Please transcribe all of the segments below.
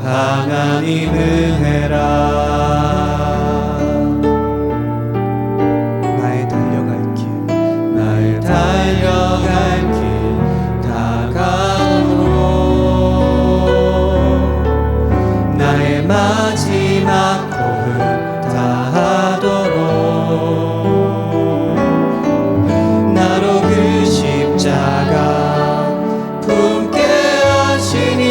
하나님 은혜라. 나의 달려갈 길 다가오고 나의 마지막 호흡 다하도록 나로 그 십자가 품게 하시니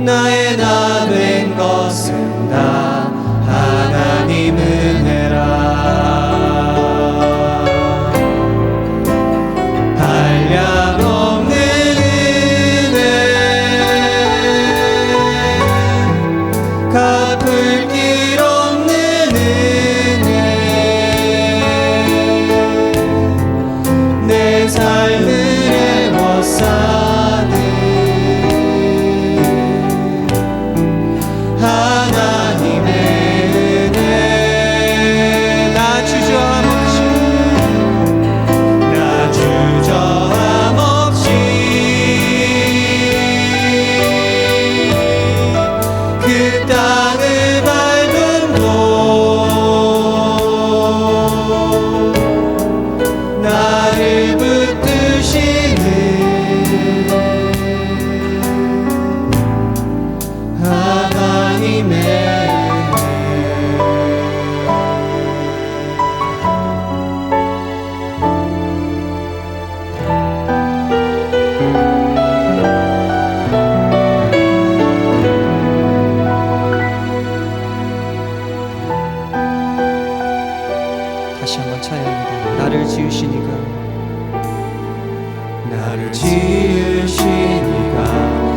나의 나 된 것은 다 하나님 은혜라. 한량없는 은혜 갚을 길 없는 은혜 내 삶을 애워싸는 하나님의 은혜. 나 주저함 없이 그 땅을 밟은 곳 나를 붙드시는 하나님의 다시 한번 찬양합니다. 나를 지으시니가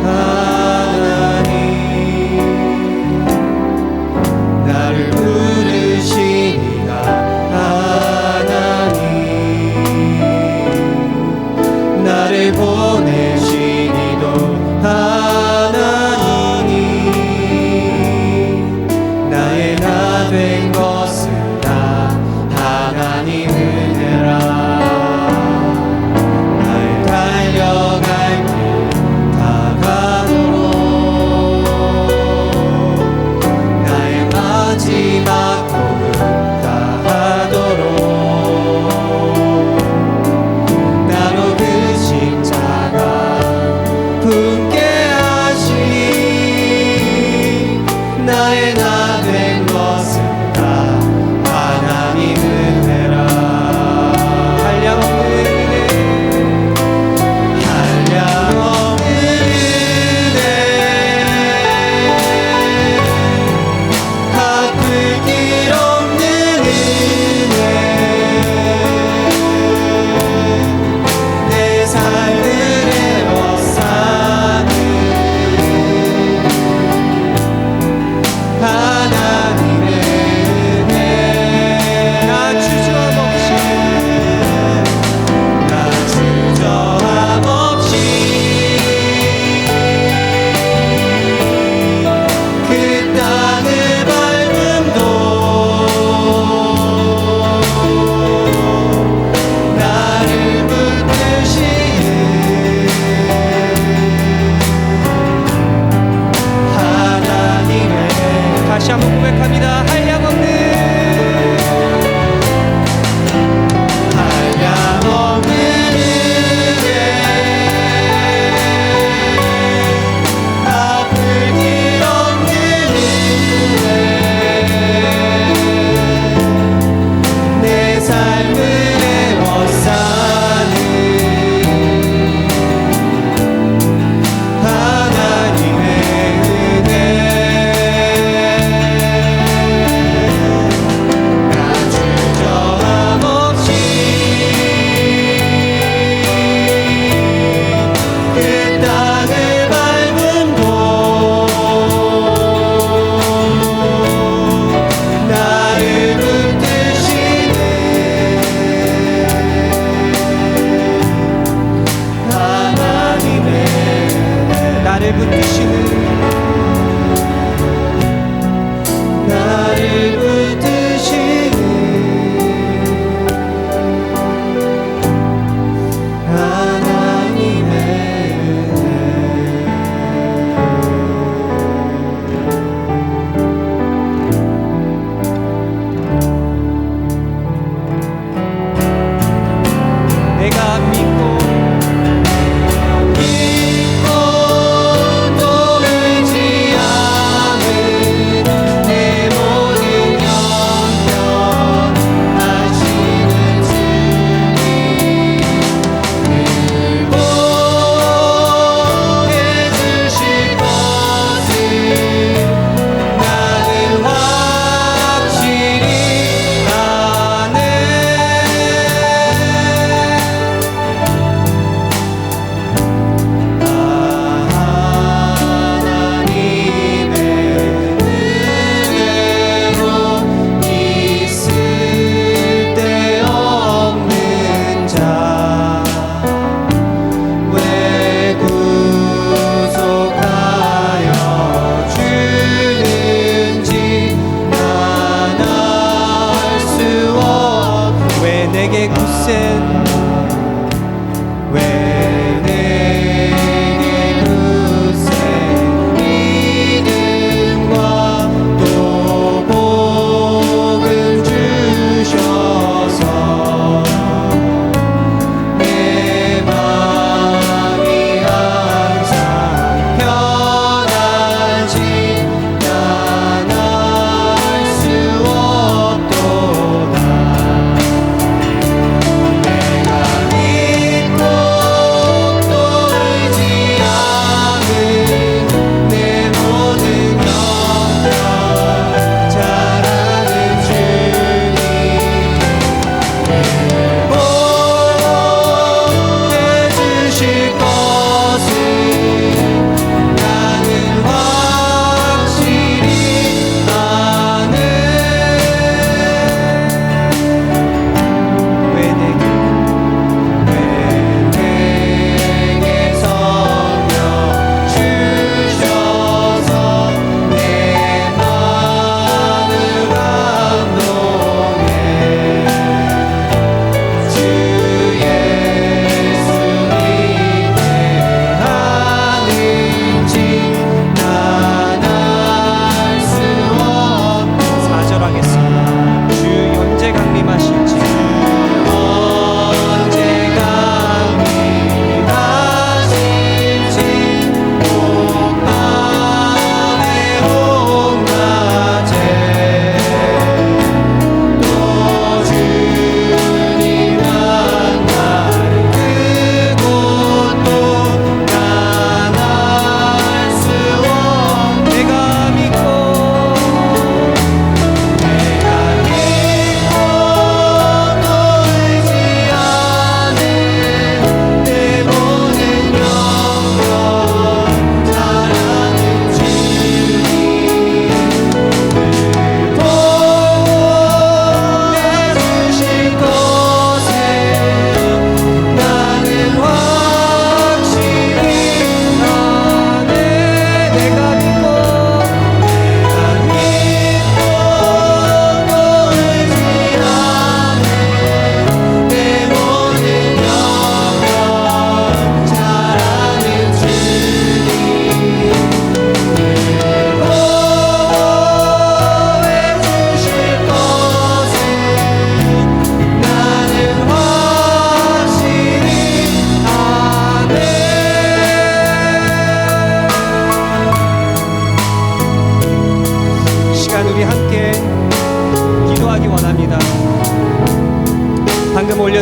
하나님 나를 부르시니가 하나님 나를 보내시니도 하나님 나의 나 된 것은 다 하나님 은혜라. 나의 달려갈 길 다가도록 나의 마지막 호흡 다하도록 나로 그 십자가 품게 하시니 나의 나 된 것은 다 하나님 은혜라. 한량없는 은혜 갚을 길 없는 은혜 내 삶을 애워싸는 하나님 다시 한번 고백합니다. 한량없는 은혜 갚을 길 없는 은혜 내 삶을 에워싸는 하나님의 은혜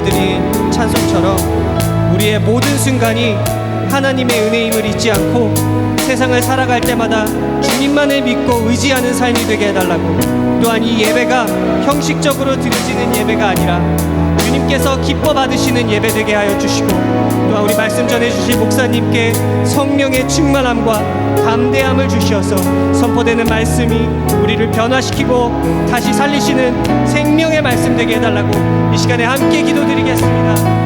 올려드린 찬송처럼 우리의 모든 순간이 하나님의 은혜임을 잊지 않고 세상을 살아갈 때마다 주님만을 믿고 의지하는 삶이 되게 해달라고, 또한 이 예배가 형식적으로 드려지는 예배가 아니라 주님께서 기뻐 받으시는 예배 되게 하여 주시고, 또한 우리 말씀 전해주실 목사님께 성령의 충만함과 담대함을 주시어서 선포되는 말씀이 우리를 변화시키고 다시 살리시는 생명의 말씀 되게 해달라고 이 시간에 함께 기도드리겠습니다.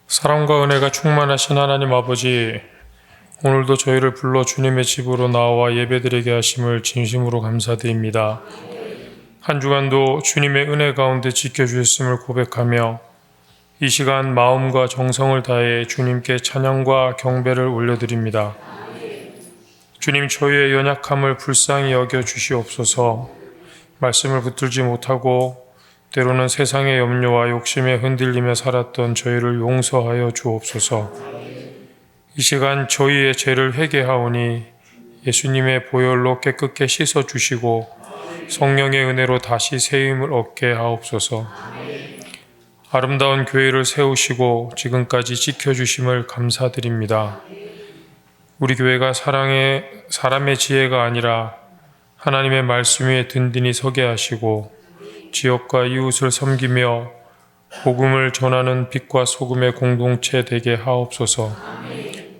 사랑과 은혜가 충만하신 하나님 아버지, 오늘도 저희를 불러 주님의 집으로 나와 예배드리게 하심을 진심으로 감사드립니다. 한 주간도 주님의 은혜 가운데 지켜주셨음을 고백하며 이 시간 마음과 정성을 다해 주님께 찬양과 경배를 올려드립니다. 주님, 저희의 연약함을 불쌍히 여겨 주시옵소서. 말씀을 붙들지 못하고 때로는 세상의 염려와 욕심에 흔들리며 살았던 저희를 용서하여 주옵소서. 이 시간 저희의 죄를 회개하오니 예수님의 보혈로 깨끗게 씻어주시고 성령의 은혜로 다시 세임을 얻게 하옵소서. 아름다운 교회를 세우시고 지금까지 지켜주심을 감사드립니다. 우리 교회가 사람의 지혜가 아니라 하나님의 말씀 위에 든든히 서게 하시고 지역과 이웃을 섬기며 복음을 전하는 빛과 소금의 공동체 되게 하옵소서.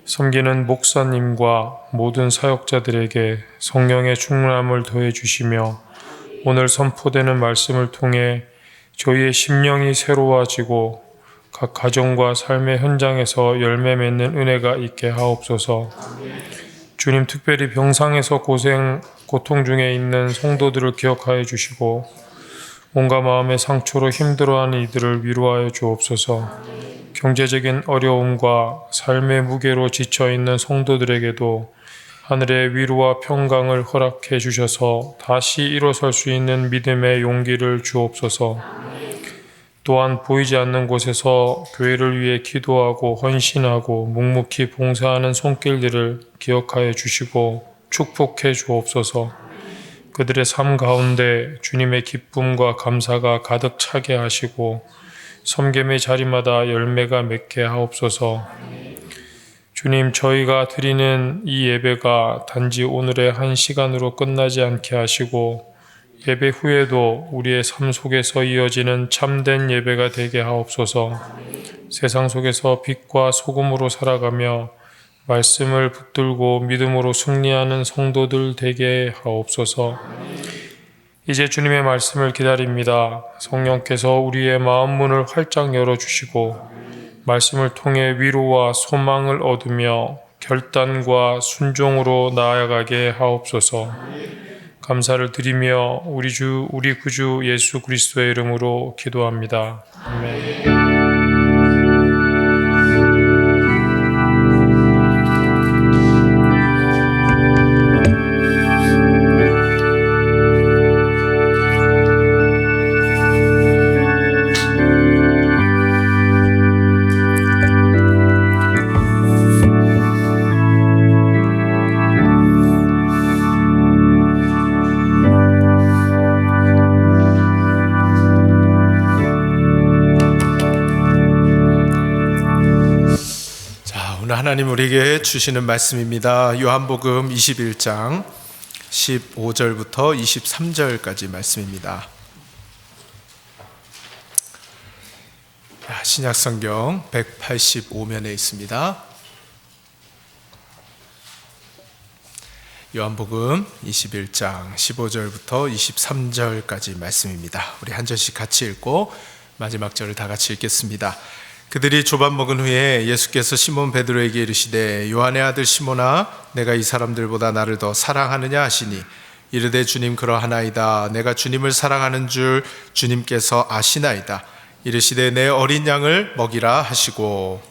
섬기는 목사님과 모든 사역자들에게 성령의 충만함을 더해 주시며 오늘 선포되는 말씀을 통해 저희의 심령이 새로워지고 각 가정과 삶의 현장에서 열매 맺는 은혜가 있게 하옵소서. 주님, 특별히 병상에서 고통 중에 있는 성도들을 기억하여 주시고 몸과 마음의 상처로 힘들어하는 이들을 위로하여 주옵소서. 경제적인 어려움과 삶의 무게로 지쳐있는 성도들에게도 하늘의 위로와 평강을 허락해 주셔서 다시 일어설 수 있는 믿음의 용기를 주옵소서. 또한 보이지 않는 곳에서 교회를 위해 기도하고 헌신하고 묵묵히 봉사하는 손길들을 기억하여 주시고 축복해 주옵소서. 그들의 삶 가운데 주님의 기쁨과 감사가 가득 차게 하시고 섬김의 자리마다 열매가 맺게 하옵소서. 주님, 저희가 드리는 이 예배가 단지 오늘의 한 시간으로 끝나지 않게 하시고 예배 후에도 우리의 삶 속에서 이어지는 참된 예배가 되게 하옵소서. 세상 속에서 빛과 소금으로 살아가며 말씀을 붙들고 믿음으로 승리하는 성도들 되게 하옵소서. 이제 주님의 말씀을 기다립니다. 성령께서 우리의 마음 문을 활짝 열어주시고 말씀을 통해 위로와 소망을 얻으며 결단과 순종으로 나아가게 하옵소서. 감사를 드리며 우리 구주 예수 그리스도의 이름으로 기도합니다. 아멘. 오늘 하나님 우리에게 주시는 말씀입니다. 요한복음 21장 15절부터 23절까지 말씀입니다. 신약성경 185면에 있습니다. 요한복음 21장 15절부터 23절까지 말씀입니다. 우리 한 절씩 같이 읽고 마지막 절을 다 같이 읽겠습니다. 그들이 조밥 먹은 후에 예수께서 시몬 베드로에게 이르시되 요한의 아들 시몬아 내가 이 사람들보다 나를 더 사랑하느냐 하시니 이르되 주님 그러하나이다. 내가 주님을 사랑하는 줄 주님께서 아시나이다. 이르시되 내 어린 양을 먹이라 하시고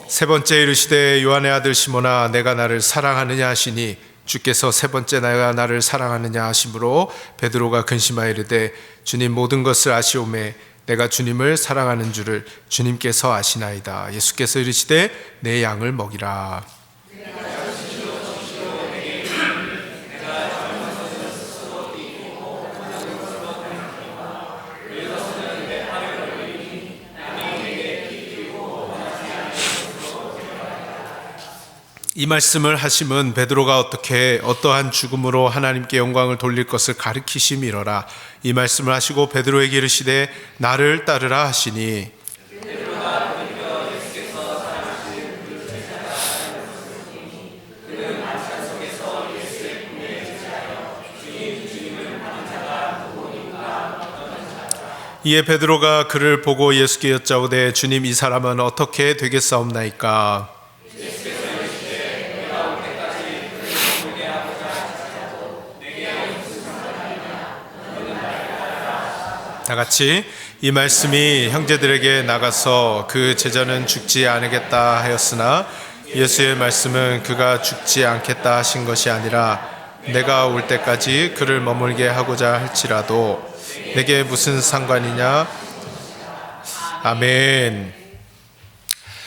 세 번째 이르시되 요한의 아들 시몬아 내가 나를 사랑하느냐 하시니 주께서 세 번째 내가 나를 사랑하느냐 하심으로 베드로가 근심하여 이르되 주님 모든 것을 아시오매 내가 주님을 사랑하는 줄을 주님께서 아시나이다. 예수께서 이르시되 내 양을 먹이라. 이 말씀을 하심은 베드로가 어떠한 죽음으로 하나님께 영광을 돌릴 것을 가르치심이로라. 이 말씀을 하시고 베드로에게 이르시되 나를 따르라 하시니 이에 베드로가 그를 보고 예수께 여짜오되 주님 이 사람은 어떻게 되겠사옵나이까? 다 같이 이 말씀이 형제들에게 나가서 그 제자는 죽지 않으겠다 하였으나 예수의 말씀은 그가 죽지 않겠다 하신 것이 아니라 내가 올 때까지 그를 머물게 하고자 할지라도 내게 무슨 상관이냐. 아멘.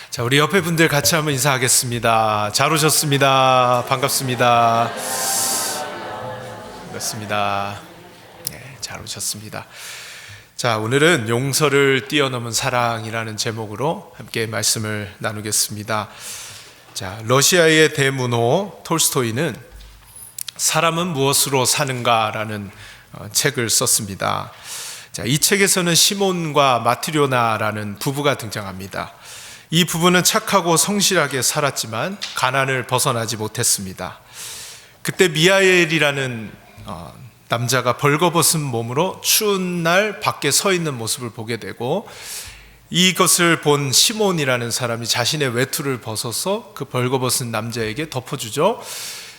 자, 우리 옆에 분들 같이 한번 인사하겠습니다. 잘 오셨습니다. 반갑습니다. 반갑습니다. 네, 잘 오셨습니다. 자, 오늘은 용서를 뛰어넘은 사랑이라는 제목으로 함께 말씀을 나누겠습니다. 자, 러시아의 대문호 톨스토이는 사람은 무엇으로 사는가라는 책을 썼습니다. 자, 이 책에서는 시몬과 마트료나라는 부부가 등장합니다. 이 부부는 착하고 성실하게 살았지만 가난을 벗어나지 못했습니다. 그때 미하엘이라는 남자가 벌거벗은 몸으로 추운 날 밖에 서 있는 모습을 보게 되고 이것을 본 시몬이라는 사람이 자신의 외투를 벗어서 그 벌거벗은 남자에게 덮어주죠.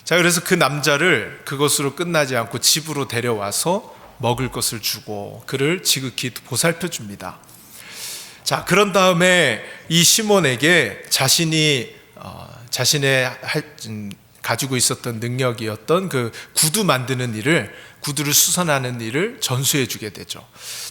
자, 그래서 그 남자를 그것으로 끝나지 않고 집으로 데려와서 먹을 것을 주고 그를 지극히 보살펴 줍니다. 자, 그런 다음에 이 시몬에게 자신의 가지고 있었던 능력이었던 그 구두 만드는 일을, 구두를 수선하는 일을 전수해 주게 되죠.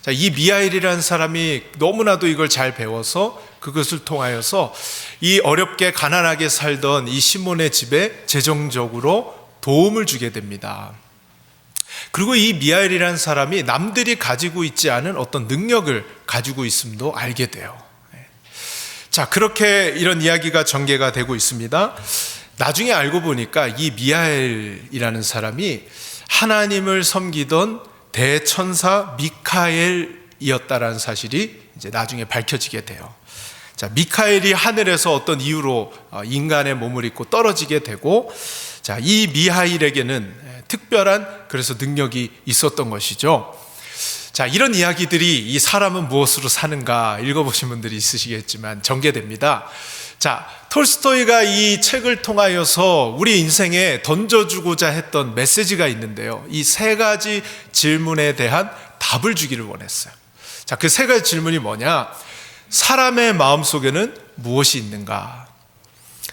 자, 이 미하엘이라는 사람이 너무나도 이걸 잘 배워서 그것을 통하여서 이 어렵게 가난하게 살던 이 시몬의 집에 재정적으로 도움을 주게 됩니다. 그리고 이 미하엘이라는 사람이 남들이 가지고 있지 않은 어떤 능력을 가지고 있음도 알게 돼요. 자, 그렇게 이런 이야기가 전개가 되고 있습니다. 나중에 알고 보니까 이 미하엘이라는 사람이 하나님을 섬기던 대천사 미카엘이었다라는 사실이 이제 나중에 밝혀지게 돼요. 자, 미카엘이 하늘에서 어떤 이유로 인간의 몸을 입고 떨어지게 되고, 자, 이 미하엘에게는 특별한 그래서 능력이 있었던 것이죠. 자, 이런 이야기들이 이 사람은 무엇으로 사는가 읽어보신 분들이 있으시겠지만 전개됩니다. 자, 톨스토이가 이 책을 통하여서 우리 인생에 던져주고자 했던 메시지가 있는데요. 이 세 가지 질문에 대한 답을 주기를 원했어요. 자, 그 세 가지 질문이 뭐냐? 사람의 마음속에는 무엇이 있는가?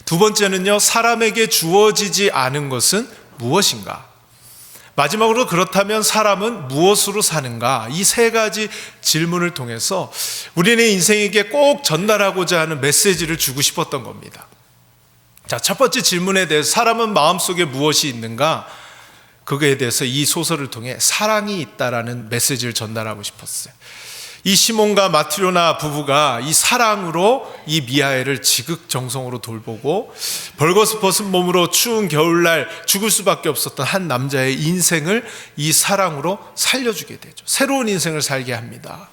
두 번째는요, 사람에게 주어지지 않은 것은 무엇인가? 마지막으로 그렇다면 사람은 무엇으로 사는가? 이 세 가지 질문을 통해서 우리는 인생에게 꼭 전달하고자 하는 메시지를 주고 싶었던 겁니다. 자, 첫 번째 질문에 대해서 사람은 마음속에 무엇이 있는가? 그거에 대해서 이 소설을 통해 사랑이 있다라는 메시지를 전달하고 싶었어요. 이 시몬과 마트료나 부부가 이 사랑으로 이 미하엘을 지극정성으로 돌보고 벌거벗은 벗은 몸으로 추운 겨울날 죽을 수밖에 없었던 한 남자의 인생을 이 사랑으로 살려주게 되죠. 새로운 인생을 살게 합니다.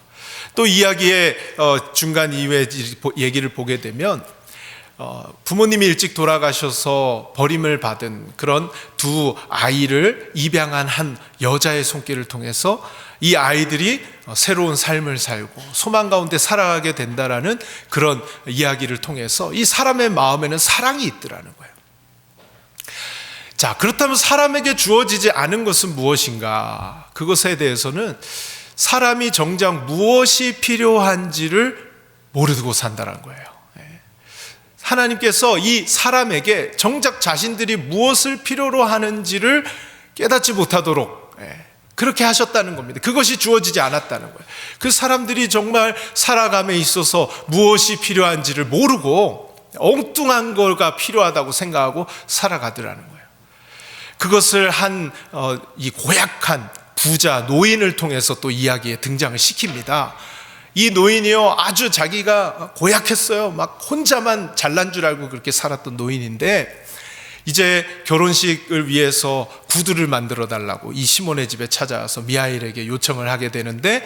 또 이야기의 중간 이후의 얘기를 보게 되면 부모님이 일찍 돌아가셔서 버림을 받은 그런 두 아이를 입양한 한 여자의 손길을 통해서 이 아이들이 새로운 삶을 살고 소망 가운데 살아가게 된다라는 그런 이야기를 통해서 이 사람의 마음에는 사랑이 있더라는 거예요. 자, 그렇다면 사람에게 주어지지 않은 것은 무엇인가? 그것에 대해서는 사람이 정작 무엇이 필요한지를 모르고 산다는 거예요. 하나님께서 이 사람에게 정작 자신들이 무엇을 필요로 하는지를 깨닫지 못하도록 그렇게 하셨다는 겁니다. 그것이 주어지지 않았다는 거예요. 그 사람들이 정말 살아감에 있어서 무엇이 필요한지를 모르고 엉뚱한 거가 필요하다고 생각하고 살아가더라는 거예요. 그것을 이 고약한 부자 노인을 통해서 또 이야기에 등장을 시킵니다. 이 노인이요, 아주 자기가 고약했어요. 막 혼자만 잘난 줄 알고 그렇게 살았던 노인인데 이제 결혼식을 위해서 구두를 만들어 달라고 이 시몬의 집에 찾아와서 미하엘에게 요청을 하게 되는데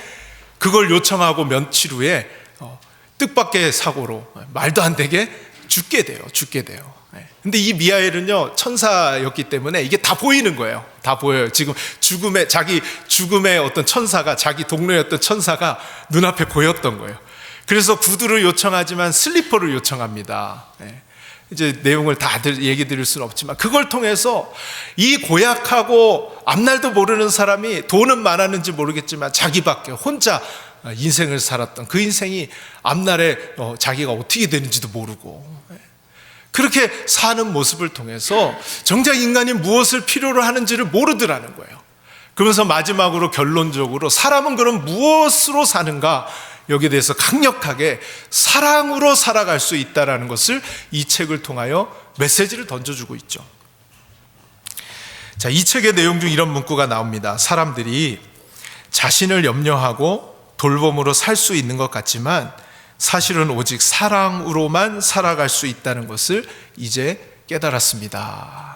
그걸 요청하고 며칠 후에 뜻밖의 사고로 말도 안 되게 죽게 돼요. 근데 이 미하엘은요, 천사였기 때문에 이게 다 보이는 거예요. 다 보여요. 지금 자기 죽음의 어떤 천사가, 자기 동료였던 천사가 눈앞에 보였던 거예요. 그래서 구두를 요청하지만 슬리퍼를 요청합니다. 이제 내용을 다 얘기 드릴 수는 없지만 그걸 통해서 이 고약하고 앞날도 모르는 사람이 돈은 많았는지 모르겠지만 자기밖에 혼자 인생을 살았던 그 인생이 앞날에 자기가 어떻게 되는지도 모르고 그렇게 사는 모습을 통해서 정작 인간이 무엇을 필요로 하는지를 모르더라는 거예요. 그러면서 마지막으로 결론적으로 사람은 그럼 무엇으로 사는가? 여기에 대해서 강력하게 사랑으로 살아갈 수 있다는 것을 이 책을 통하여 메시지를 던져주고 있죠. 자, 이 책의 내용 중 이런 문구가 나옵니다. 사람들이 자신을 염려하고 돌봄으로 살 수 있는 것 같지만 사실은 오직 사랑으로만 살아갈 수 있다는 것을 이제 깨달았습니다.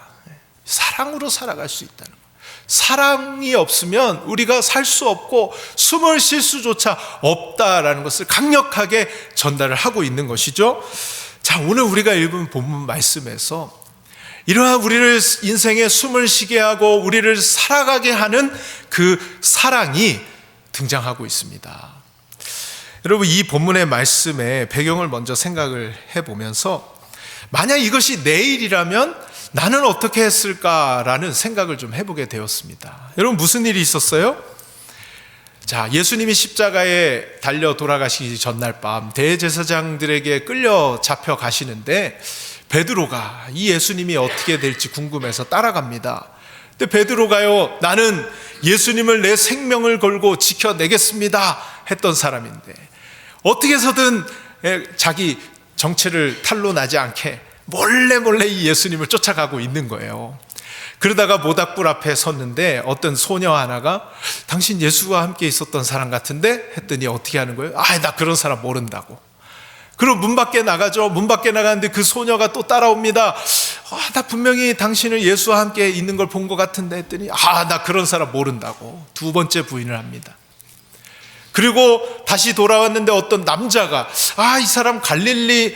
사랑으로 살아갈 수 있다는 것. 사랑이 없으면 우리가 살 수 없고 숨을 쉴 수조차 없다라는 것을 강력하게 전달을 하고 있는 것이죠. 자, 오늘 우리가 읽은 본문 말씀에서 이러한 우리를 인생에 숨을 쉬게 하고 우리를 살아가게 하는 그 사랑이 등장하고 있습니다. 여러분, 이 본문의 말씀의 배경을 먼저 생각을 해보면서 만약 이것이 내 일이라면 나는 어떻게 했을까라는 생각을 좀 해보게 되었습니다. 여러분, 무슨 일이 있었어요? 자, 예수님이 십자가에 달려 돌아가시기 전날 밤 대제사장들에게 끌려 잡혀 가시는데 베드로가 이 예수님이 어떻게 될지 궁금해서 따라갑니다. 근데 베드로가요, 나는 예수님을 내 생명을 걸고 지켜내겠습니다 했던 사람인데 어떻게 해서든 자기 정체를 탄로나지 않게 몰래 이 예수님을 쫓아가고 있는 거예요. 그러다가 모닥불 앞에 섰는데 어떤 소녀 하나가 당신 예수와 함께 있었던 사람 같은데 했더니 어떻게 하는 거예요? 나 그런 사람 모른다고. 그럼 문 밖에 나가죠. 문 밖에 나가는데 그 소녀가 또 따라옵니다. 나 분명히 당신을 예수와 함께 있는 걸 본 것 같은데 했더니 나 그런 사람 모른다고 두 번째 부인을 합니다. 그리고 다시 돌아왔는데 어떤 남자가 이 사람 갈릴리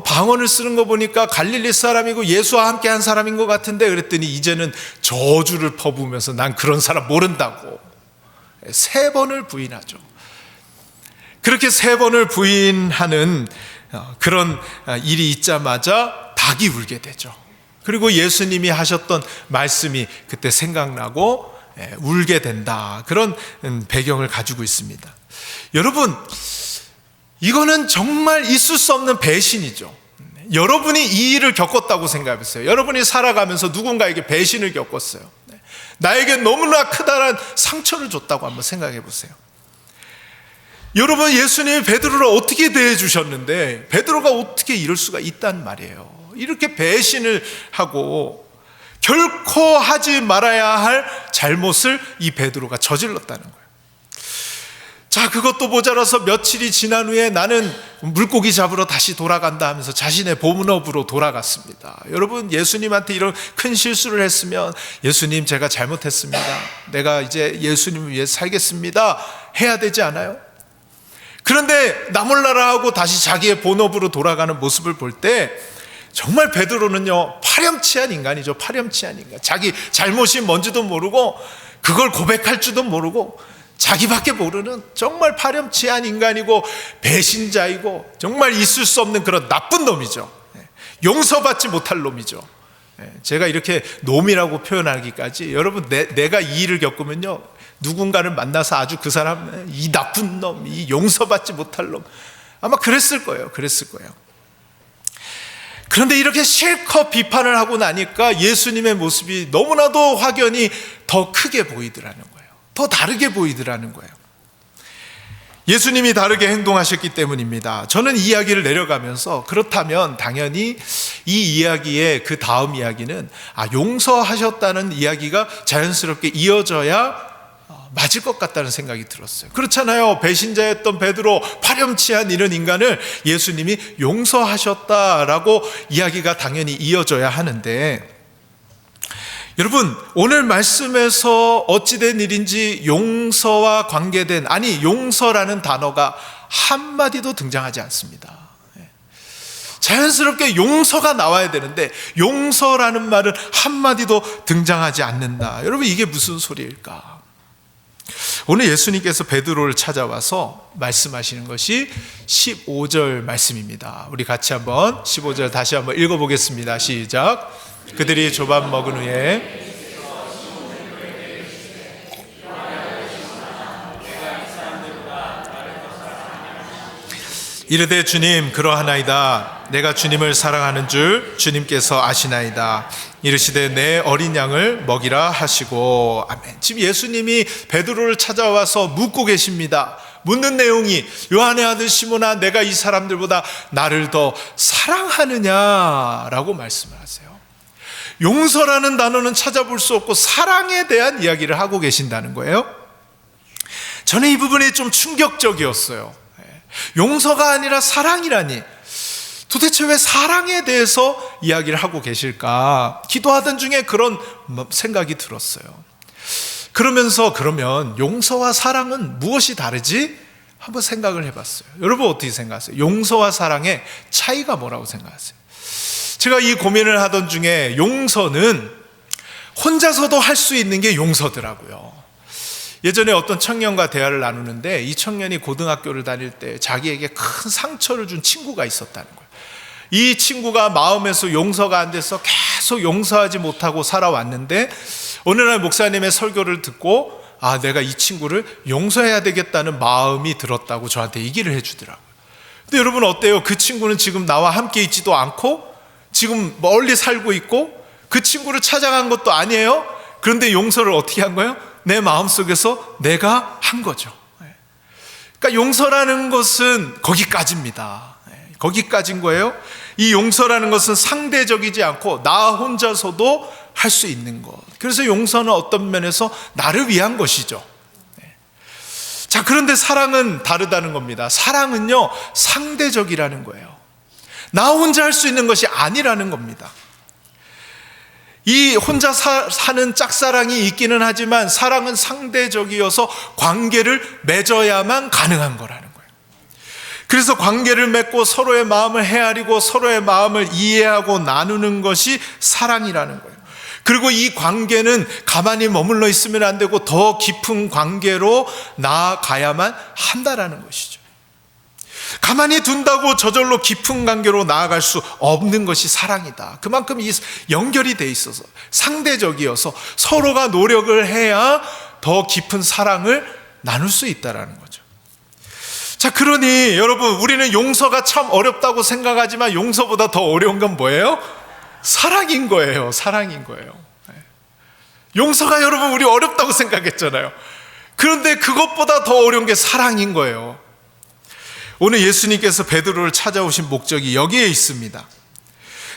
방언을 쓰는 거 보니까 갈릴리 사람이고 예수와 함께 한 사람인 것 같은데 그랬더니 이제는 저주를 퍼부으면서 난 그런 사람 모른다고 3번을 부인하죠. 그렇게 3번을 부인하는 그런 일이 있자마자 닭이 울게 되죠. 그리고 예수님이 하셨던 말씀이 그때 생각나고 울게 된다. 그런 배경을 가지고 있습니다. 여러분, 이거는 정말 있을 수 없는 배신이죠. 여러분이 이 일을 겪었다고 생각해보세요. 여러분이 살아가면서 누군가에게 배신을 겪었어요. 나에게 너무나 크다란 상처를 줬다고 한번 생각해보세요. 여러분, 예수님이 베드로를 어떻게 대해 주셨는데 베드로가 어떻게 이럴 수가 있단 말이에요. 이렇게 배신을 하고 결코 하지 말아야 할 잘못을 이 베드로가 저질렀다는 거예요. 자, 그것도 모자라서 며칠이 지난 후에 나는 물고기 잡으러 다시 돌아간다 하면서 자신의 본업으로 돌아갔습니다. 여러분, 예수님한테 이런 큰 실수를 했으면 예수님, 제가 잘못했습니다, 내가 이제 예수님을 위해 살겠습니다 해야 되지 않아요? 그런데 나 몰라라 하고 다시 자기의 본업으로 돌아가는 모습을 볼 때 정말 베드로는요, 파렴치한 인간이죠. 파렴치한 인간. 자기 잘못이 뭔지도 모르고 그걸 고백할 줄도 모르고 자기밖에 모르는 정말 파렴치한 인간이고 배신자이고 정말 있을 수 없는 그런 나쁜 놈이죠. 용서받지 못할 놈이죠. 제가 이렇게 놈이라고 표현하기까지, 여러분, 내가 이 일을 겪으면요, 누군가를 만나서 아주 그 사람, 이 나쁜 놈, 이 용서받지 못할 놈, 아마 그랬을 거예요. 그런데 이렇게 실컷 비판을 하고 나니까 예수님의 모습이 너무나도 확연히 더 크게 보이더라는 거예요. 더 다르게 보이더라는 거예요. 예수님이 다르게 행동하셨기 때문입니다. 저는 이 이야기를 내려가면서, 그렇다면 당연히 이 이야기의 그 다음 이야기는 용서하셨다는 이야기가 자연스럽게 이어져야 맞을 것 같다는 생각이 들었어요. 그렇잖아요. 배신자였던 베드로, 파렴치한 이런 인간을 예수님이 용서하셨다라고 이야기가 당연히 이어져야 하는데, 여러분, 오늘 말씀에서 어찌된 일인지 용서와 관계된, 용서라는 단어가 한마디도 등장하지 않습니다. 자연스럽게 용서가 나와야 되는데 용서라는 말은 한마디도 등장하지 않는다. 여러분, 이게 무슨 소리일까? 오늘 예수님께서 베드로를 찾아와서 말씀하시는 것이 15절 말씀입니다. 우리 같이 한번 15절 다시 한번 읽어보겠습니다. 시작. 그들이 조반 먹은 후에 이르되, 주님, 그러하나이다. 내가 주님을 사랑하는 줄 주님께서 아시나이다. 이르시되, 내 어린 양을 먹이라 하시고. 아멘. 지금 예수님이 베드로를 찾아와서 묻고 계십니다. 묻는 내용이, 요한의 아들 시몬아, 내가 이 사람들보다 나를 더 사랑하느냐라고 말씀을 하세요. 용서라는 단어는 찾아볼 수 없고 사랑에 대한 이야기를 하고 계신다는 거예요. 저는 이 부분이 좀 충격적이었어요. 용서가 아니라 사랑이라니, 도대체 왜 사랑에 대해서 이야기를 하고 계실까? 기도하던 중에 그런 생각이 들었어요. 그러면 용서와 사랑은 무엇이 다르지? 한번 생각을 해봤어요. 여러분, 어떻게 생각하세요? 용서와 사랑의 차이가 뭐라고 생각하세요? 제가 이 고민을 하던 중에 용서는 혼자서도 할 수 있는 게 용서더라고요. 예전에 어떤 청년과 대화를 나누는데, 이 청년이 고등학교를 다닐 때 자기에게 큰 상처를 준 친구가 있었다는 거예요. 이 친구가 마음에서 용서가 안 돼서 계속 용서하지 못하고 살아왔는데, 어느 날 목사님의 설교를 듣고 내가 이 친구를 용서해야 되겠다는 마음이 들었다고 저한테 얘기를 해주더라고요. 근데 여러분, 어때요? 그 친구는 지금 나와 함께 있지도 않고 지금 멀리 살고 있고 그 친구를 찾아간 것도 아니에요. 그런데 용서를 어떻게 한 거예요? 내 마음속에서 내가 한 거죠. 그러니까 용서라는 것은 거기까지입니다. 거기까지인 거예요. 이 용서라는 것은 상대적이지 않고 나 혼자서도 할 수 있는 것. 그래서 용서는 어떤 면에서 나를 위한 것이죠. 자, 그런데 사랑은 다르다는 겁니다. 사랑은요, 상대적이라는 거예요. 나 혼자 할 수 있는 것이 아니라는 겁니다. 이 혼자 사는 짝사랑이 있기는 하지만 사랑은 상대적이어서 관계를 맺어야만 가능한 거라는 거예요. 그래서 관계를 맺고 서로의 마음을 헤아리고 서로의 마음을 이해하고 나누는 것이 사랑이라는 거예요. 그리고 이 관계는 가만히 머물러 있으면 안 되고 더 깊은 관계로 나아가야만 한다라는 것이죠. 가만히 둔다고 저절로 깊은 관계로 나아갈 수 없는 것이 사랑이다. 그만큼 이 연결이 돼 있어서 상대적이어서 서로가 노력을 해야 더 깊은 사랑을 나눌 수 있다라는 거죠. 자, 그러니 여러분, 우리는 용서가 참 어렵다고 생각하지만 용서보다 더 어려운 건 뭐예요? 사랑인 거예요. 사랑인 거예요. 용서가 여러분, 우리 어렵다고 생각했잖아요. 그런데 그것보다 더 어려운 게 사랑인 거예요. 오늘 예수님께서 베드로를 찾아오신 목적이 여기에 있습니다.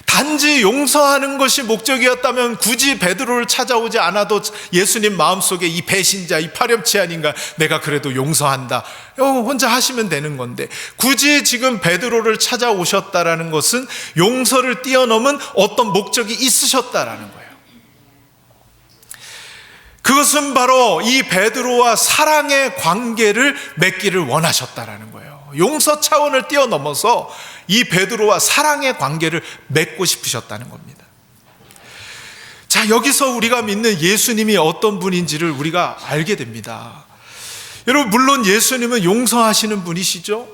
단지 용서하는 것이 목적이었다면 굳이 베드로를 찾아오지 않아도 예수님 마음속에 이 배신자, 이 파렴치 아닌가, 내가 그래도 용서한다, 혼자 하시면 되는 건데, 굳이 지금 베드로를 찾아오셨다라는 것은 용서를 뛰어넘은 어떤 목적이 있으셨다라는 거예요. 그것은 바로 이 베드로와 사랑의 관계를 맺기를 원하셨다라는 거예요. 용서 차원을 뛰어넘어서 이 베드로와 사랑의 관계를 맺고 싶으셨다는 겁니다. 자, 여기서 우리가 믿는 예수님이 어떤 분인지를 우리가 알게 됩니다. 여러분, 물론 예수님은 용서하시는 분이시죠.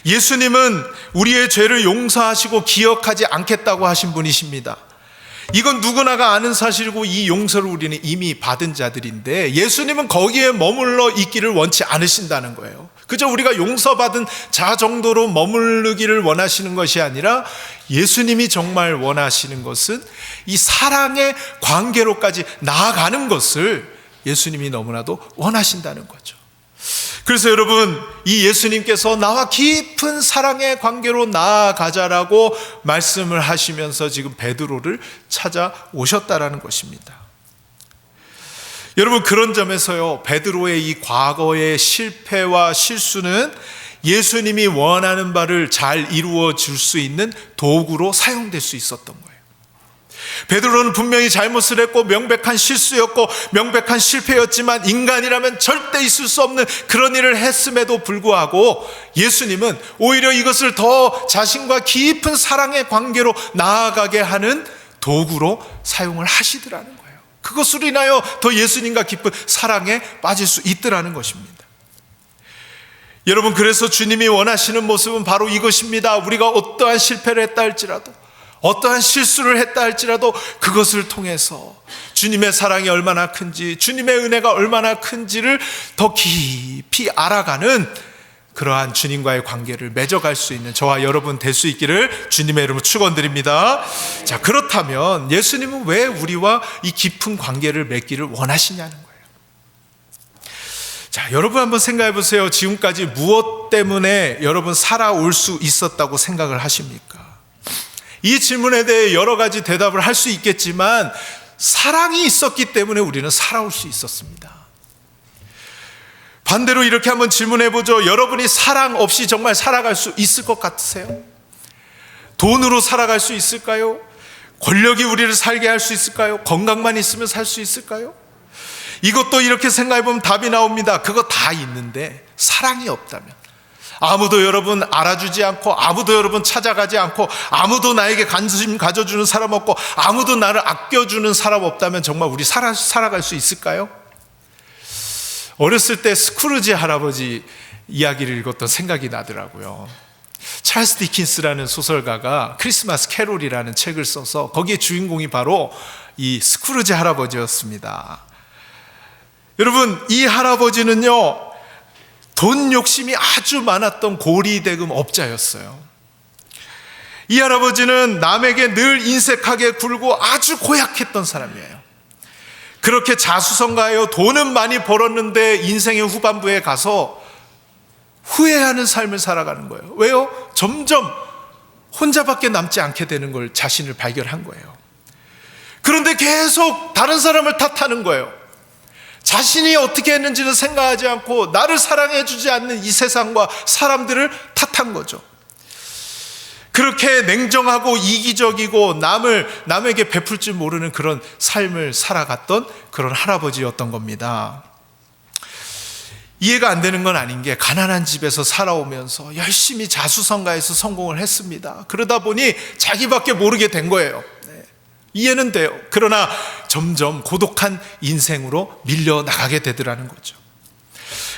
예수님은 우리의 죄를 용서하시고 기억하지 않겠다고 하신 분이십니다. 이건 누구나가 아는 사실이고 이 용서를 우리는 이미 받은 자들인데, 예수님은 거기에 머물러 있기를 원치 않으신다는 거예요. 그저 우리가 용서받은 자 정도로 머무르기를 원하시는 것이 아니라, 예수님이 정말 원하시는 것은 이 사랑의 관계로까지 나아가는 것을 예수님이 너무나도 원하신다는 거죠. 그래서 여러분, 이 예수님께서 나와 깊은 사랑의 관계로 나아가자라고 말씀을 하시면서 지금 베드로를 찾아오셨다라는 것입니다. 여러분, 그런 점에서요, 베드로의 이 과거의 실패와 실수는 예수님이 원하는 바를 잘 이루어 줄 수 있는 도구로 사용될 수 있었던 거예요. 베드로는 분명히 잘못을 했고 명백한 실수였고 명백한 실패였지만, 인간이라면 절대 있을 수 없는 그런 일을 했음에도 불구하고 예수님은 오히려 이것을 더 자신과 깊은 사랑의 관계로 나아가게 하는 도구로 사용을 하시더라는 거예요. 그것으로 인하여 더 예수님과 깊은 사랑에 빠질 수 있더라는 것입니다. 여러분, 그래서 주님이 원하시는 모습은 바로 이것입니다. 우리가 어떠한 실패를 했다 할지라도, 어떠한 실수를 했다 할지라도 그것을 통해서 주님의 사랑이 얼마나 큰지, 주님의 은혜가 얼마나 큰지를 더 깊이 알아가는 그러한 주님과의 관계를 맺어갈 수 있는 저와 여러분 될 수 있기를 주님의 이름으로 축원드립니다. 자, 그렇다면 예수님은 왜 우리와 이 깊은 관계를 맺기를 원하시냐는 거예요. 자, 여러분 한번 생각해 보세요. 지금까지 무엇 때문에 여러분 살아올 수 있었다고 생각을 하십니까? 이 질문에 대해 여러 가지 대답을 할 수 있겠지만, 사랑이 있었기 때문에 우리는 살아올 수 있었습니다. 반대로 이렇게 한번 질문해 보죠. 여러분이 사랑 없이 정말 살아갈 수 있을 것 같으세요? 돈으로 살아갈 수 있을까요? 권력이 우리를 살게 할 수 있을까요? 건강만 있으면 살 수 있을까요? 이것도 이렇게 생각해 보면 답이 나옵니다. 그거 다 있는데 사랑이 없다면, 아무도 여러분 알아주지 않고, 아무도 여러분 찾아가지 않고, 아무도 나에게 관심 가져주는 사람 없고, 아무도 나를 아껴주는 사람 없다면 정말 우리 살아갈 수 있을까요? 어렸을 때 스크루지 할아버지 이야기를 읽었던 생각이 나더라고요. 찰스 디킨스라는 소설가가 크리스마스 캐롤이라는 책을 써서 거기에 주인공이 바로 이 스크루지 할아버지였습니다. 여러분, 이 할아버지는요, 돈 욕심이 아주 많았던 고리대금 업자였어요. 이 할아버지는 남에게 늘 인색하게 굴고 아주 고약했던 사람이에요. 그렇게 자수성가하여 돈은 많이 벌었는데 인생의 후반부에 가서 후회하는 삶을 살아가는 거예요. 왜요? 점점 혼자밖에 남지 않게 되는 걸 자신을 발견한 거예요. 그런데 계속 다른 사람을 탓하는 거예요. 자신이 어떻게 했는지는 생각하지 않고 나를 사랑해 주지 않는 이 세상과 사람들을 탓한 거죠. 그렇게 냉정하고 이기적이고 남에게 베풀 줄 모르는 그런 삶을 살아갔던 그런 할아버지였던 겁니다. 이해가 안 되는 건 아닌 게, 가난한 집에서 살아오면서 열심히 자수성가해서 성공을 했습니다. 그러다 보니 자기밖에 모르게 된 거예요. 이해는 돼요. 그러나 점점 고독한 인생으로 밀려나가게 되더라는 거죠.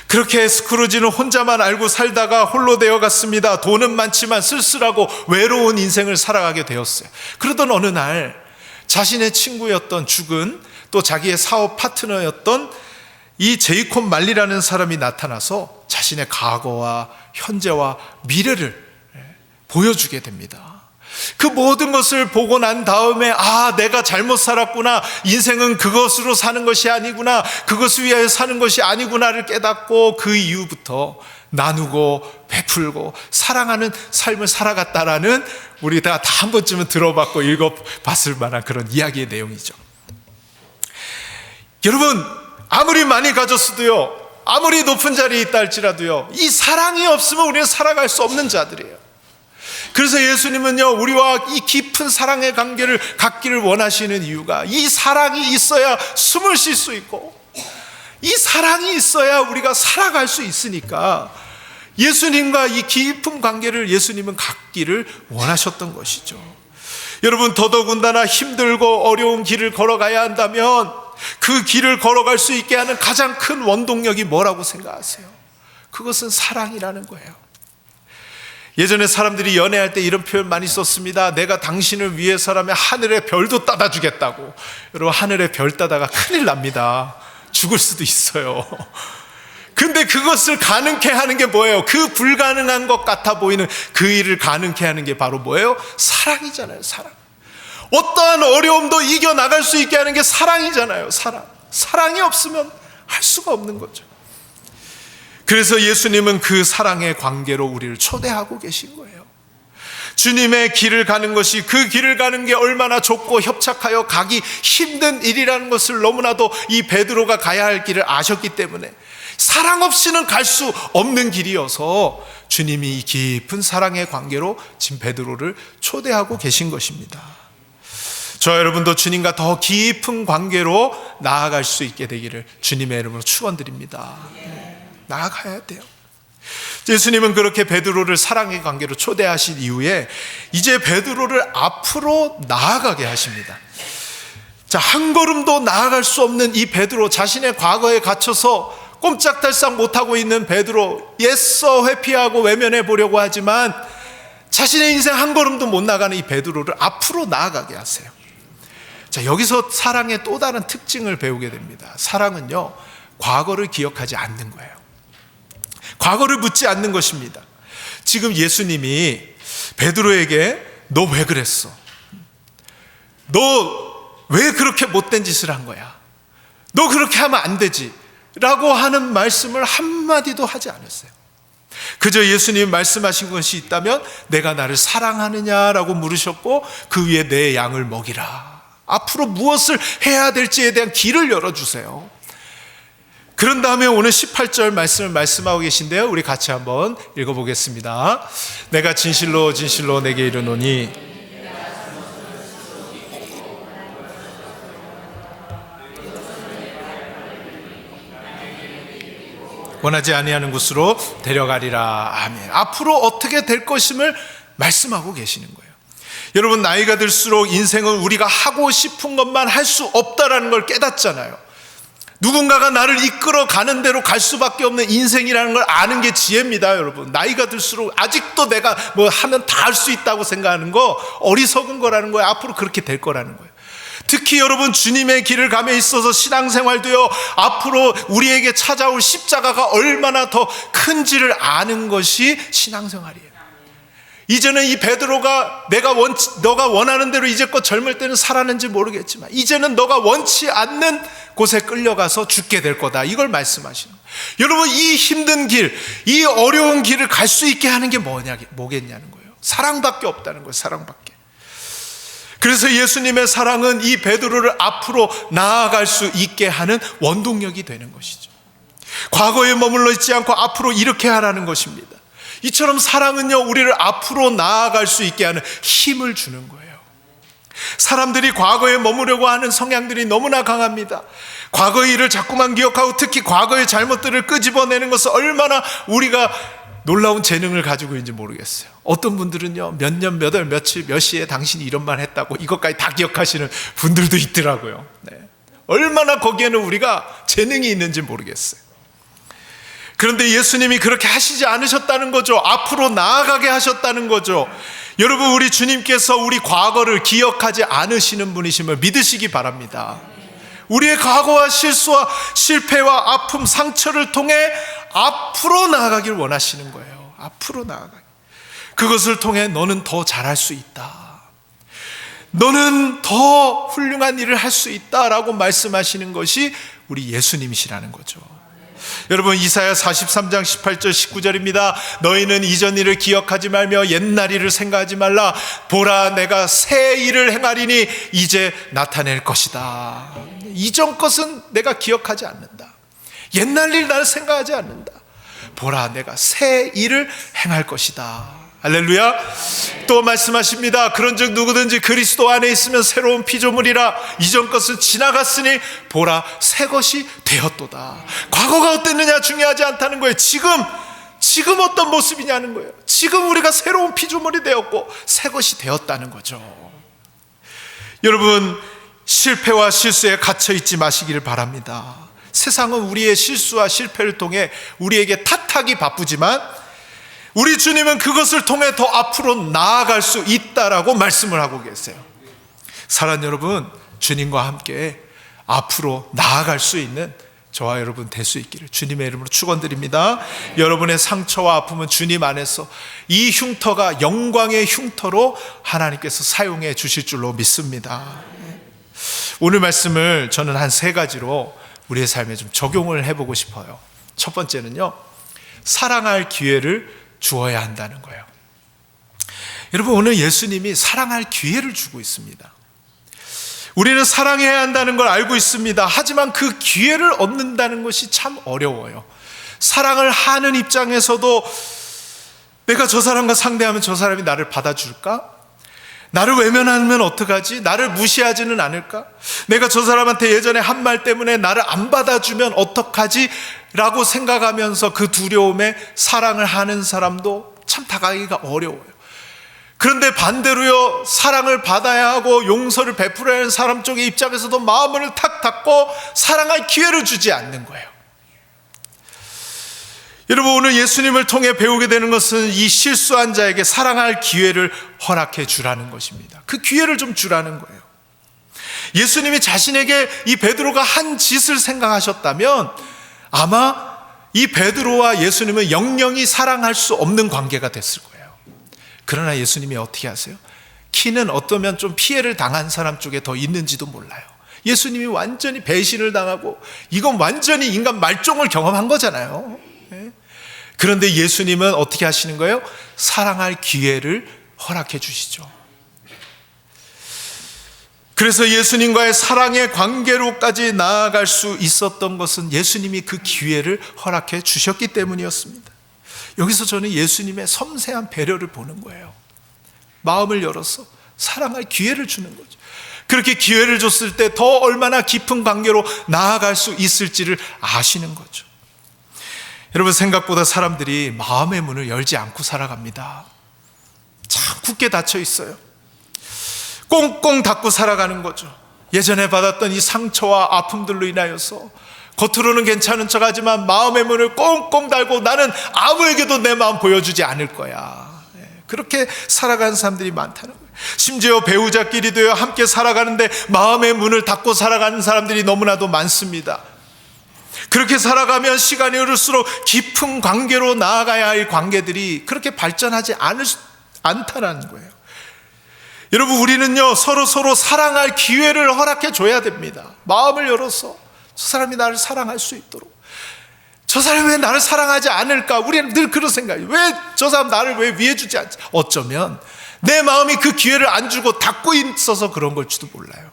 그렇게 스크루지는 혼자만 알고 살다가 홀로 되어 갔습니다. 돈은 많지만 쓸쓸하고 외로운 인생을 살아가게 되었어요. 그러던 어느 날 자신의 친구였던 죽은, 또 자기의 사업 파트너였던 이 제이콥 말리라는 사람이 나타나서 자신의 과거와 현재와 미래를 보여주게 됩니다. 그 모든 것을 보고 난 다음에, 아, 내가 잘못 살았구나, 인생은 그것으로 사는 것이 아니구나, 그것을 위하여 사는 것이 아니구나를 깨닫고, 그 이후부터 나누고 베풀고 사랑하는 삶을 살아갔다라는 우리가 다 한 번쯤은 들어봤고 읽어봤을 만한 그런 이야기의 내용이죠. 여러분, 아무리 많이 가졌어도요, 아무리 높은 자리에 있다 할지라도요, 이 사랑이 없으면 우리는 살아갈 수 없는 자들이에요. 그래서 예수님은요, 우리와 이 깊은 사랑의 관계를 갖기를 원하시는 이유가, 이 사랑이 있어야 숨을 쉴 수 있고, 이 사랑이 있어야 우리가 살아갈 수 있으니까 예수님과 이 깊은 관계를 예수님은 갖기를 원하셨던 것이죠. 여러분, 더더군다나 힘들고 어려운 길을 걸어가야 한다면 그 길을 걸어갈 수 있게 하는 가장 큰 원동력이 뭐라고 생각하세요? 그것은 사랑이라는 거예요. 예전에 사람들이 연애할 때 이런 표현 많이 썼습니다. 내가 당신을 위해서라면 하늘의 별도 따다 주겠다고. 여러분, 하늘의 별 따다가 큰일 납니다. 죽을 수도 있어요. 근데 그것을 가능케 하는 게 뭐예요? 그 불가능한 것 같아 보이는 그 일을 가능케 하는 게 바로 뭐예요? 사랑이잖아요. 사랑. 어떠한 어려움도 이겨나갈 수 있게 하는 게 사랑이잖아요. 사랑이 없으면 할 수가 없는 거죠. 그래서 예수님은 그 사랑의 관계로 우리를 초대하고 계신 거예요. 주님의 길을 가는 것이, 그 길을 가는 게 얼마나 좁고 협착하여 가기 힘든 일이라는 것을 너무나도 이 베드로가 가야 할 길을 아셨기 때문에 사랑 없이는 갈 수 없는 길이어서 주님이 이 깊은 사랑의 관계로 지금 베드로를 초대하고 계신 것입니다. 저와 여러분도 주님과 더 깊은 관계로 나아갈 수 있게 되기를 주님의 이름으로 축원드립니다. 나아가야 돼요. 예수님은 그렇게 베드로를 사랑의 관계로 초대하신 이후에 이제 베드로를 앞으로 나아가게 하십니다. 자, 한 걸음도 나아갈 수 없는 이 베드로, 자신의 과거에 갇혀서 꼼짝달싹 못하고 있는 베드로, 애써 회피하고 외면해 보려고 하지만 자신의 인생 한 걸음도 못 나가는 이 베드로를 앞으로 나아가게 하세요. 자, 여기서 사랑의 또 다른 특징을 배우게 됩니다. 사랑은요, 과거를 기억하지 않는 거예요. 과거를 묻지 않는 것입니다. 지금 예수님이 베드로에게 너 왜 그랬어? 너 왜 그렇게 못된 짓을 한 거야? 너 그렇게 하면 안 되지 라고 하는 말씀을 한마디도 하지 않았어요. 그저 예수님이 말씀하신 것이 있다면 내가 나를 사랑하느냐라고 물으셨고 그 위에 내 양을 먹이라. 앞으로 무엇을 해야 될지에 대한 길을 열어주세요. 그런 다음에 오늘 18절 말씀을 말씀하고 계신데요, 우리 같이 한번 읽어보겠습니다. 내가 진실로 진실로 내게 이르노니 원하지 아니하는 곳으로 데려가리라. 아멘. 앞으로 어떻게 될 것임을 말씀하고 계시는 거예요. 여러분, 나이가 들수록 인생은 우리가 하고 싶은 것만 할 수 없다라는 걸 깨닫잖아요. 누군가가 나를 이끌어 가는 대로 갈 수밖에 없는 인생이라는 걸 아는 게 지혜입니다. 여러분, 나이가 들수록 아직도 내가 뭐 하면 다 할 수 있다고 생각하는 거 어리석은 거라는 거예요. 앞으로 그렇게 될 거라는 거예요. 특히 여러분, 주님의 길을 감에 있어서 신앙생활도요, 앞으로 우리에게 찾아올 십자가가 얼마나 더 큰지를 아는 것이 신앙생활이에요. 이제는 이 베드로가 너가 원하는 대로 이제껏 젊을 때는 살았는지 모르겠지만 이제는 너가 원치 않는 곳에 끌려가서 죽게 될 거다, 이걸 말씀하시는 거예요. 여러분, 이 힘든 길, 이 어려운 길을 갈 수 있게 하는 게 뭐겠냐는 거예요. 사랑밖에 없다는 거예요. 사랑밖에. 그래서 예수님의 사랑은 이 베드로를 앞으로 나아갈 수 있게 하는 원동력이 되는 것이죠. 과거에 머물러 있지 않고 앞으로 이렇게 하라는 것입니다. 이처럼 사랑은요, 우리를 앞으로 나아갈 수 있게 하는 힘을 주는 거예요. 사람들이 과거에 머무려고 하는 성향들이 너무나 강합니다. 과거의 일을 자꾸만 기억하고 특히 과거의 잘못들을 끄집어내는 것은 얼마나 우리가 놀라운 재능을 가지고 있는지 모르겠어요. 어떤 분들은요, 몇 년, 몇 월, 며칠, 몇 시에 당신이 이런 말 했다고 이것까지 다 기억하시는 분들도 있더라고요. 네. 얼마나 거기에는 우리가 재능이 있는지 모르겠어요. 그런데 예수님이 그렇게 하시지 않으셨다는 거죠. 앞으로 나아가게 하셨다는 거죠. 여러분, 우리 주님께서 우리 과거를 기억하지 않으시는 분이심을 믿으시기 바랍니다. 우리의 과거와 실수와 실패와 아픔, 상처를 통해 앞으로 나아가길 원하시는 거예요. 앞으로 나아가기. 그것을 통해 너는 더 잘할 수 있다, 너는 더 훌륭한 일을 할 수 있다라고 말씀하시는 것이 우리 예수님이시라는 거죠. 여러분, 이사야 43장 18절 19절입니다. 너희는 이전 일을 기억하지 말며 옛날 일을 생각하지 말라. 보라, 내가 새 일을 행하리니 이제 나타낼 것이다. 이전 것은 내가 기억하지 않는다. 옛날 일 나를 생각하지 않는다. 보라, 내가 새 일을 행할 것이다. 할렐루야. 또 말씀하십니다. 그런즉 누구든지 그리스도 안에 있으면 새로운 피조물이라. 이전 것은 지나갔으니 보라, 새 것이 되었도다. 과거가 어땠느냐 중요하지 않다는 거예요. 지금 어떤 모습이냐는 거예요. 지금 우리가 새로운 피조물이 되었고 새 것이 되었다는 거죠. 여러분, 실패와 실수에 갇혀 있지 마시기를 바랍니다. 세상은 우리의 실수와 실패를 통해 우리에게 탓하기 바쁘지만 우리 주님은 그것을 통해 더 앞으로 나아갈 수 있다라고 말씀을 하고 계세요. 사랑하는 여러분, 주님과 함께 앞으로 나아갈 수 있는 저와 여러분 될 수 있기를 주님의 이름으로 축원드립니다. 여러분의 상처와 아픔은 주님 안에서 이 흉터가 영광의 흉터로 하나님께서 사용해 주실 줄로 믿습니다. 오늘 말씀을 저는 한 3가지로 우리의 삶에 좀 적용을 해보고 싶어요. 첫 번째는요, 사랑할 기회를 주어야 한다는 거예요. 여러분, 오늘 예수님이 사랑할 기회를 주고 있습니다. 우리는 사랑해야 한다는 걸 알고 있습니다. 하지만 그 기회를 얻는다는 것이 참 어려워요. 사랑을 하는 입장에서도 내가 저 사람과 상대하면 저 사람이 나를 받아줄까? 나를 외면하면 어떡하지? 나를 무시하지는 않을까? 내가 저 사람한테 예전에 한 말 때문에 나를 안 받아주면 어떡하지? 라고 생각하면서 그 두려움에 사랑을 하는 사람도 참 다가가기가 어려워요. 그런데 반대로요, 사랑을 받아야 하고 용서를 베풀어야 하는 사람 쪽의 입장에서도 마음을 탁 닫고 사랑할 기회를 주지 않는 거예요. 여러분, 오늘 예수님을 통해 배우게 되는 것은 이 실수한 자에게 사랑할 기회를 허락해 주라는 것입니다. 그 기회를 좀 주라는 거예요. 예수님이 자신에게 이 베드로가 한 짓을 생각하셨다면 아마 이 베드로와 예수님은 영영이 사랑할 수 없는 관계가 됐을 거예요. 그러나 예수님이 어떻게 하세요? 키는 어떠면 좀 피해를 당한 사람 쪽에 더 있는지도 몰라요. 예수님이 완전히 배신을 당하고 이건 완전히 인간 말종을 경험한 거잖아요. 그런데 예수님은 어떻게 하시는 거예요? 사랑할 기회를 허락해 주시죠. 그래서 예수님과의 사랑의 관계로까지 나아갈 수 있었던 것은 예수님이 그 기회를 허락해 주셨기 때문이었습니다. 여기서 저는 예수님의 섬세한 배려를 보는 거예요. 마음을 열어서 사랑할 기회를 주는 거죠. 그렇게 기회를 줬을 때 더 얼마나 깊은 관계로 나아갈 수 있을지를 아시는 거죠. 여러분, 생각보다 사람들이 마음의 문을 열지 않고 살아갑니다. 참 굳게 닫혀 있어요. 꽁꽁 닫고 살아가는 거죠. 예전에 받았던 이 상처와 아픔들로 인하여서 겉으로는 괜찮은 척하지만 마음의 문을 꽁꽁 닫고 나는 아무에게도 내 마음 보여주지 않을 거야. 그렇게 살아가는 사람들이 많다는 거예요. 심지어 배우자끼리도요, 함께 살아가는데 마음의 문을 닫고 살아가는 사람들이 너무나도 많습니다. 그렇게 살아가면 시간이 흐를수록 깊은 관계로 나아가야 할 관계들이 그렇게 발전하지 않다는 거예요. 여러분, 우리는요, 서로 사랑할 기회를 허락해 줘야 됩니다. 마음을 열어서 저 사람이 나를 사랑할 수 있도록. 저 사람이 왜 나를 사랑하지 않을까? 우리는 늘 그런 생각이에요. 왜 저 사람 나를 왜 위해주지 않지? 어쩌면 내 마음이 그 기회를 안 주고 닫고 있어서 그런 걸지도 몰라요.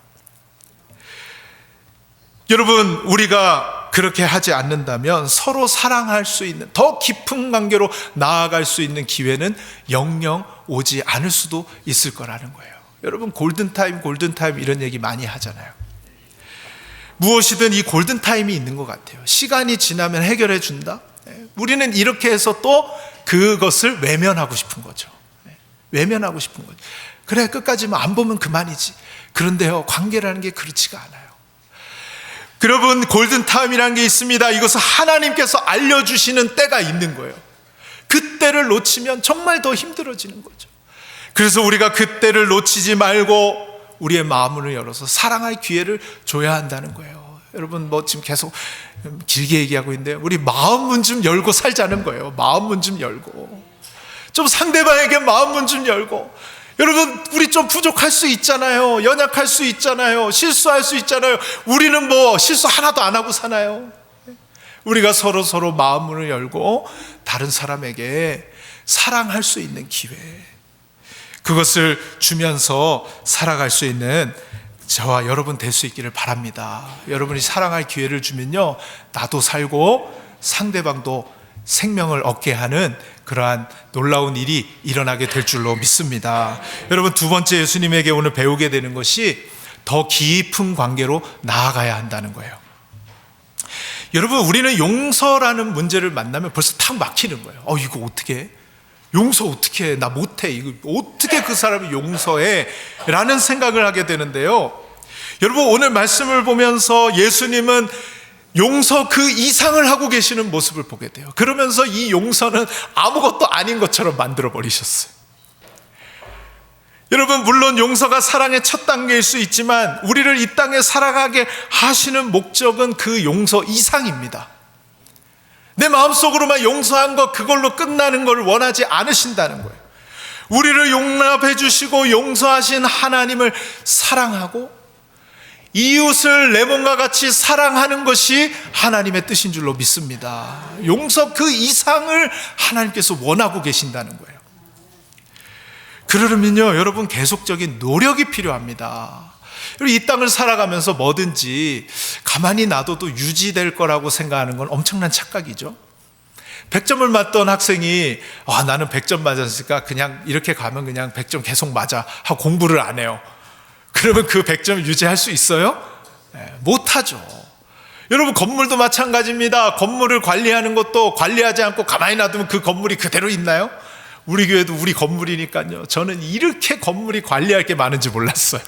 여러분, 우리가 그렇게 하지 않는다면 서로 사랑할 수 있는 더 깊은 관계로 나아갈 수 있는 기회는 영영 오지 않을 수도 있을 거라는 거예요. 여러분, 골든타임 이런 얘기 많이 하잖아요. 무엇이든 이 골든타임이 있는 것 같아요. 시간이 지나면 해결해 준다. 우리는 이렇게 해서 또 그것을 외면하고 싶은 거죠. 외면하고 싶은 거죠. 그래, 끝까지 안 보면 그만이지. 그런데요, 관계라는 게 그렇지가 않아요. 여러분, 골든타임이라는 게 있습니다. 이것은 하나님께서 알려주시는 때가 있는 거예요. 그 때를 놓치면 정말 더 힘들어지는 거죠. 그래서 우리가 그 때를 놓치지 말고 우리의 마음을 열어서 사랑할 기회를 줘야 한다는 거예요. 여러분, 지금 계속 길게 얘기하고 있는데 우리 마음 문 좀 열고 살자는 거예요. 마음 문 좀 열고 좀 상대방에게 마음 문 좀 열고. 여러분, 우리 좀 부족할 수 있잖아요. 연약할 수 있잖아요. 실수할 수 있잖아요. 우리는 실수 하나도 안 하고 사나요? 우리가 서로 마음을 열고 다른 사람에게 사랑할 수 있는 기회, 그것을 주면서 살아갈 수 있는 저와 여러분 될 수 있기를 바랍니다. 여러분이 사랑할 기회를 주면요, 나도 살고 상대방도 생명을 얻게 하는 그러한 놀라운 일이 일어나게 될 줄로 믿습니다. 여러분, 두 번째 예수님에게 오늘 배우게 되는 것이 더 깊은 관계로 나아가야 한다는 거예요. 여러분, 우리는 용서라는 문제를 만나면 벌써 탁 막히는 거예요. 이거 어떻게 해? 용서 어떻게 해? 나 못해. 이거 어떻게 그 사람을 용서해? 라는 생각을 하게 되는데요, 여러분, 오늘 말씀을 보면서 예수님은 용서 그 이상을 하고 계시는 모습을 보게 돼요. 그러면서 이 용서는 아무것도 아닌 것처럼 만들어 버리셨어요. 여러분, 물론 용서가 사랑의 첫 단계일 수 있지만 우리를 이 땅에 살아가게 하시는 목적은 그 용서 이상입니다. 내 마음속으로만 용서한 것, 그걸로 끝나는 걸 원하지 않으신다는 거예요. 우리를 용납해 주시고 용서하신 하나님을 사랑하고 이웃을 내 몸과 같이 사랑하는 것이 하나님의 뜻인 줄로 믿습니다. 용서 그 이상을 하나님께서 원하고 계신다는 거예요. 그러려면요, 여러분, 계속적인 노력이 필요합니다. 이 땅을 살아가면서 뭐든지 가만히 놔둬도 유지될 거라고 생각하는 건 엄청난 착각이죠. 100점을 맞던 학생이 나는 100점 맞았으니까 그냥 이렇게 가면 그냥 100점 계속 맞아 하고 공부를 안 해요. 그러면 그 100점을 유지할 수 있어요? 못하죠. 여러분, 건물도 마찬가지입니다. 건물을 관리하는 것도 관리하지 않고 가만히 놔두면 그 건물이 그대로 있나요? 우리 교회도 우리 건물이니까요, 저는 이렇게 건물이 관리할 게 많은지 몰랐어요.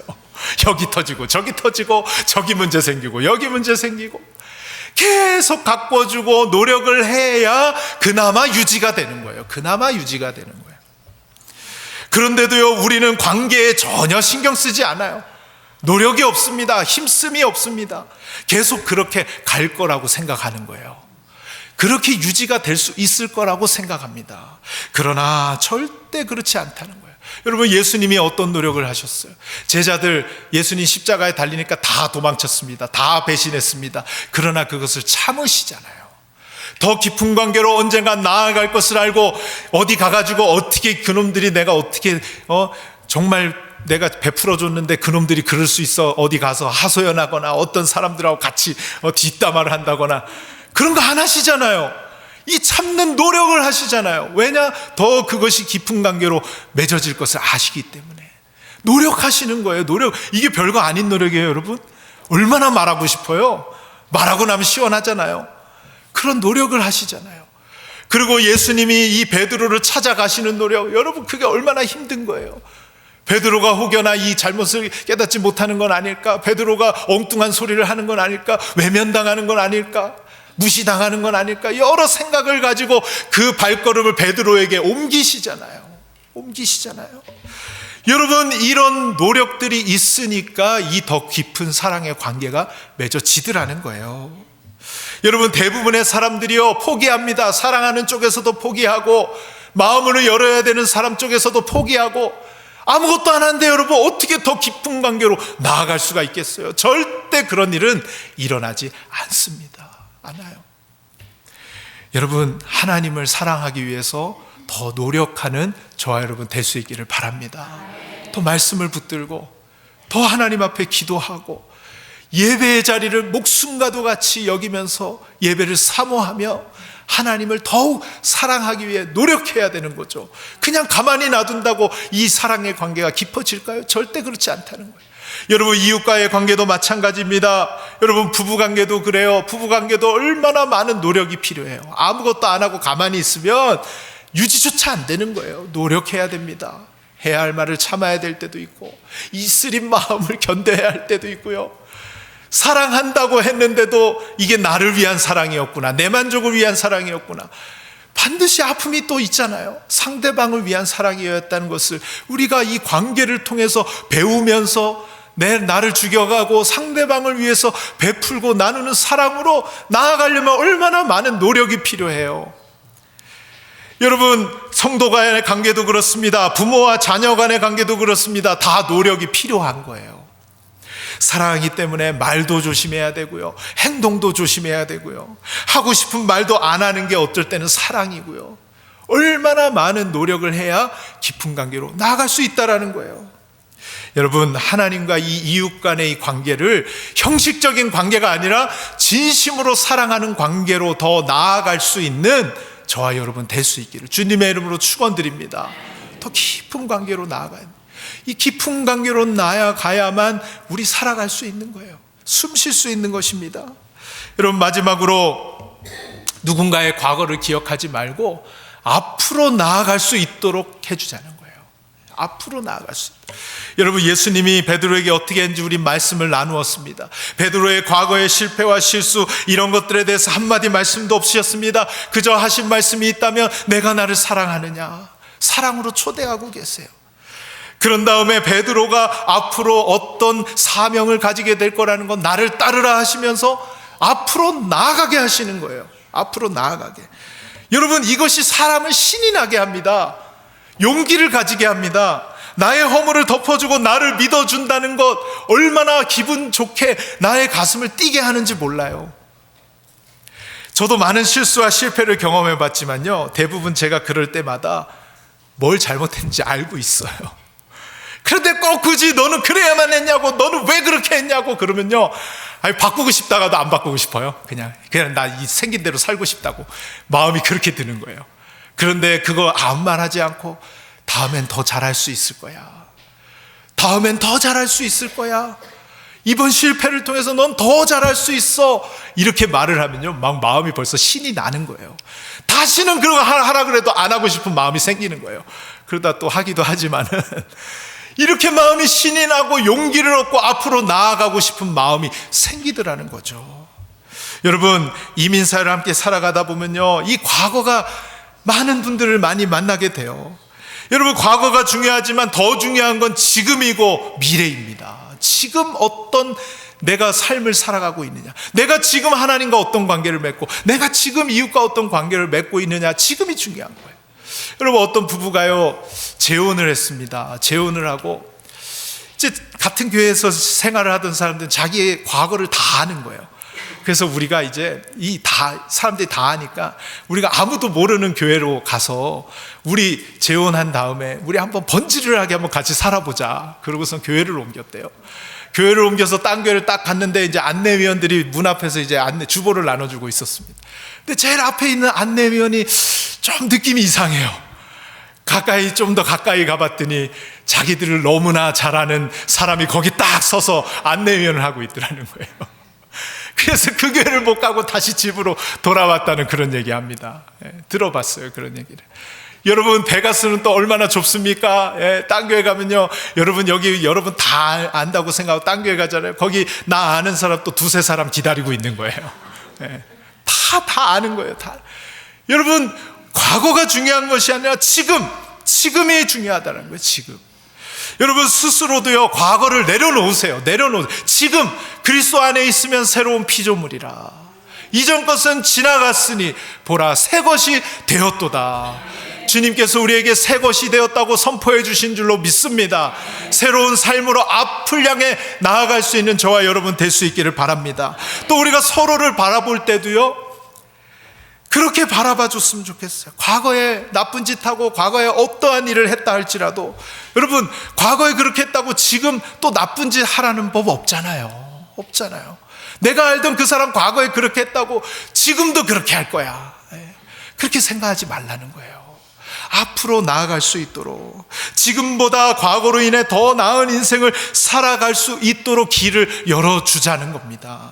여기 터지고 저기 터지고 저기 문제 생기고 여기 문제 생기고 계속 가꿔주고 노력을 해야 그나마 유지가 되는 거예요. 그나마 유지가 되는 거예요. 그런데도요, 우리는 관계에 전혀 신경 쓰지 않아요. 노력이 없습니다. 힘씀이 없습니다. 계속 그렇게 갈 거라고 생각하는 거예요. 그렇게 유지가 될 수 있을 거라고 생각합니다. 그러나 절대 그렇지 않다는 거예요. 여러분, 예수님이 어떤 노력을 하셨어요? 제자들 예수님 십자가에 달리니까 다 도망쳤습니다. 다 배신했습니다. 그러나 그것을 참으시잖아요. 더 깊은 관계로 언젠가 나아갈 것을 알고 어디 가가지고 어떻게 그놈들이 내가 어떻게 정말 내가 베풀어줬는데 그놈들이 그럴 수 있어, 어디 가서 하소연하거나 어떤 사람들하고 같이 뒷담화를 한다거나 그런 거 안 하시잖아요. 이 참는 노력을 하시잖아요. 왜냐? 더 그것이 깊은 관계로 맺어질 것을 아시기 때문에 노력하시는 거예요. 노력. 이게 별거 아닌 노력이에요, 여러분. 얼마나 말하고 싶어요. 말하고 나면 시원하잖아요. 그런 노력을 하시잖아요. 그리고 예수님이 이 베드로를 찾아가시는 노력, 여러분, 그게 얼마나 힘든 거예요. 베드로가 혹여나 이 잘못을 깨닫지 못하는 건 아닐까? 베드로가 엉뚱한 소리를 하는 건 아닐까? 외면당하는 건 아닐까? 무시당하는 건 아닐까? 여러 생각을 가지고 그 발걸음을 베드로에게 옮기시잖아요. 여러분, 이런 노력들이 있으니까 이 더 깊은 사랑의 관계가 맺어지더라는 거예요. 여러분, 대부분의 사람들이요, 포기합니다. 사랑하는 쪽에서도 포기하고 마음을 열어야 되는 사람 쪽에서도 포기하고 아무것도 안 하는데 여러분, 어떻게 더 깊은 관계로 나아갈 수가 있겠어요? 절대 그런 일은 일어나지 않아요. 여러분, 하나님을 사랑하기 위해서 더 노력하는 저와 여러분 될 수 있기를 바랍니다. 더 말씀을 붙들고 더 하나님 앞에 기도하고 예배의 자리를 목숨과도 같이 여기면서 예배를 사모하며 하나님을 더욱 사랑하기 위해 노력해야 되는 거죠. 그냥 가만히 놔둔다고 이 사랑의 관계가 깊어질까요? 절대 그렇지 않다는 거예요. 여러분, 이웃과의 관계도 마찬가지입니다. 여러분, 부부관계도 그래요. 부부관계도 얼마나 많은 노력이 필요해요. 아무것도 안 하고 가만히 있으면 유지조차 안 되는 거예요. 노력해야 됩니다. 해야 할 말을 참아야 될 때도 있고 이슬인 마음을 견뎌야 할 때도 있고요. 사랑한다고 했는데도 이게 나를 위한 사랑이었구나, 내 만족을 위한 사랑이었구나, 반드시 아픔이 또 있잖아요. 상대방을 위한 사랑이었다는 것을 우리가 이 관계를 통해서 배우면서 나를 죽여가고 상대방을 위해서 베풀고 나누는 사랑으로 나아가려면 얼마나 많은 노력이 필요해요. 여러분, 성도 간의 관계도 그렇습니다. 부모와 자녀 간의 관계도 그렇습니다. 다 노력이 필요한 거예요. 사랑하기 때문에 말도 조심해야 되고요, 행동도 조심해야 되고요, 하고 싶은 말도 안 하는 게 어떨 때는 사랑이고요. 얼마나 많은 노력을 해야 깊은 관계로 나아갈 수 있다라는 거예요. 여러분, 하나님과 이 이웃 간의 이 관계를 형식적인 관계가 아니라 진심으로 사랑하는 관계로 더 나아갈 수 있는 저와 여러분 될 수 있기를 주님의 이름으로 축원드립니다. 더 깊은 관계로 나아가야 합니다. 이 깊은 관계로 나아가야만 우리 살아갈 수 있는 거예요. 숨 쉴 수 있는 것입니다. 여러분, 마지막으로 누군가의 과거를 기억하지 말고 앞으로 나아갈 수 있도록 해주자는 거예요. 앞으로 나아갈 수 있다. 여러분, 예수님이 베드로에게 어떻게 했는지 우리 말씀을 나누었습니다. 베드로의 과거의 실패와 실수, 이런 것들에 대해서 한마디 말씀도 없으셨습니다. 그저 하신 말씀이 있다면 내가 나를 사랑하느냐, 사랑으로 초대하고 계세요. 그런 다음에 베드로가 앞으로 어떤 사명을 가지게 될 거라는 건 나를 따르라 하시면서 앞으로 나아가게 하시는 거예요. 앞으로 나아가게. 여러분, 이것이 사람을 신이 나게 합니다. 용기를 가지게 합니다. 나의 허물을 덮어주고 나를 믿어준다는 것, 얼마나 기분 좋게 나의 가슴을 뛰게 하는지 몰라요. 저도 많은 실수와 실패를 경험해 봤지만요, 대부분 제가 그럴 때마다 뭘 잘못했는지 알고 있어요. 그런데 꼭 굳이 너는 그래야만 했냐고, 너는 왜 그렇게 했냐고 그러면요, 아니, 바꾸고 싶다가도 안 바꾸고 싶어요. 그냥 나 이 생긴 대로 살고 싶다고 마음이 그렇게 드는 거예요. 그런데 그거 아무 말 하지 않고 다음엔 더 잘할 수 있을 거야, 다음엔 더 잘할 수 있을 거야, 이번 실패를 통해서 넌 더 잘할 수 있어, 이렇게 말을 하면요, 막 마음이 벌써 신이 나는 거예요. 다시는 그런 거 하라 그래도 안 하고 싶은 마음이 생기는 거예요. 그러다 또 하기도 하지만은 이렇게 마음이 신이 나고 용기를 얻고 앞으로 나아가고 싶은 마음이 생기더라는 거죠. 여러분, 이민사회를 함께 살아가다 보면요, 이 과거가 많은 분들을 많이 만나게 돼요. 여러분, 과거가 중요하지만 더 중요한 건 지금이고 미래입니다. 지금 어떤 내가 삶을 살아가고 있느냐, 내가 지금 하나님과 어떤 관계를 맺고 내가 지금 이웃과 어떤 관계를 맺고 있느냐, 지금이 중요한 거예요. 여러분, 어떤 부부가요, 재혼을 했습니다. 재혼을 하고 이제 같은 교회에서 생활을 하던 사람들은 자기의 과거를 다 아는 거예요. 그래서 우리가 이제 사람들이 다 아니까 우리가 아무도 모르는 교회로 가서 우리 재혼한 다음에 우리 한번 번지르르하게 한번 같이 살아보자. 그러고서 교회를 옮겼대요. 교회를 옮겨서 딴 교회를 딱 갔는데 이제 안내위원들이 문 앞에서 이제 주보를 나눠주고 있었습니다. 근데 제일 앞에 있는 안내위원이 좀 느낌이 이상해요. 좀 더 가까이 가봤더니 자기들을 너무나 잘 아는 사람이 거기 딱 서서 안내위원을 하고 있더라는 거예요. 그래서 그 교회를 못 가고 다시 집으로 돌아왔다는 그런 얘기합니다. 들어봤어요, 그런 얘기를. 여러분, 베가스는 또 얼마나 좁습니까? 딴 교회 가면요, 여러분 여기 여러분 다 안다고 생각하고 딴 교회 가잖아요. 거기 나 아는 사람 또 두세 사람 기다리고 있는 거예요. 다 아는 거예요. 다. 여러분, 과거가 중요한 것이 아니라 지금이 중요하다는 거예요. 지금. 여러분, 스스로도요, 과거를 내려놓으세요. 지금 그리스도 안에 있으면 새로운 피조물이라. 이전 것은 지나갔으니 보라, 새 것이 되었도다. 주님께서 우리에게 새 것이 되었다고 선포해 주신 줄로 믿습니다. 새로운 삶으로 앞을 향해 나아갈 수 있는 저와 여러분 될 수 있기를 바랍니다. 또 우리가 서로를 바라볼 때도요, 그렇게 바라봐 줬으면 좋겠어요. 과거에 나쁜 짓 하고 과거에 어떠한 일을 했다 할지라도, 여러분, 과거에 그렇게 했다고 지금 또 나쁜 짓 하라는 법 없잖아요. 내가 알던 그 사람 과거에 그렇게 했다고 지금도 그렇게 할 거야, 그렇게 생각하지 말라는 거예요. 앞으로 나아갈 수 있도록, 지금보다 과거로 인해 더 나은 인생을 살아갈 수 있도록 길을 열어주자는 겁니다.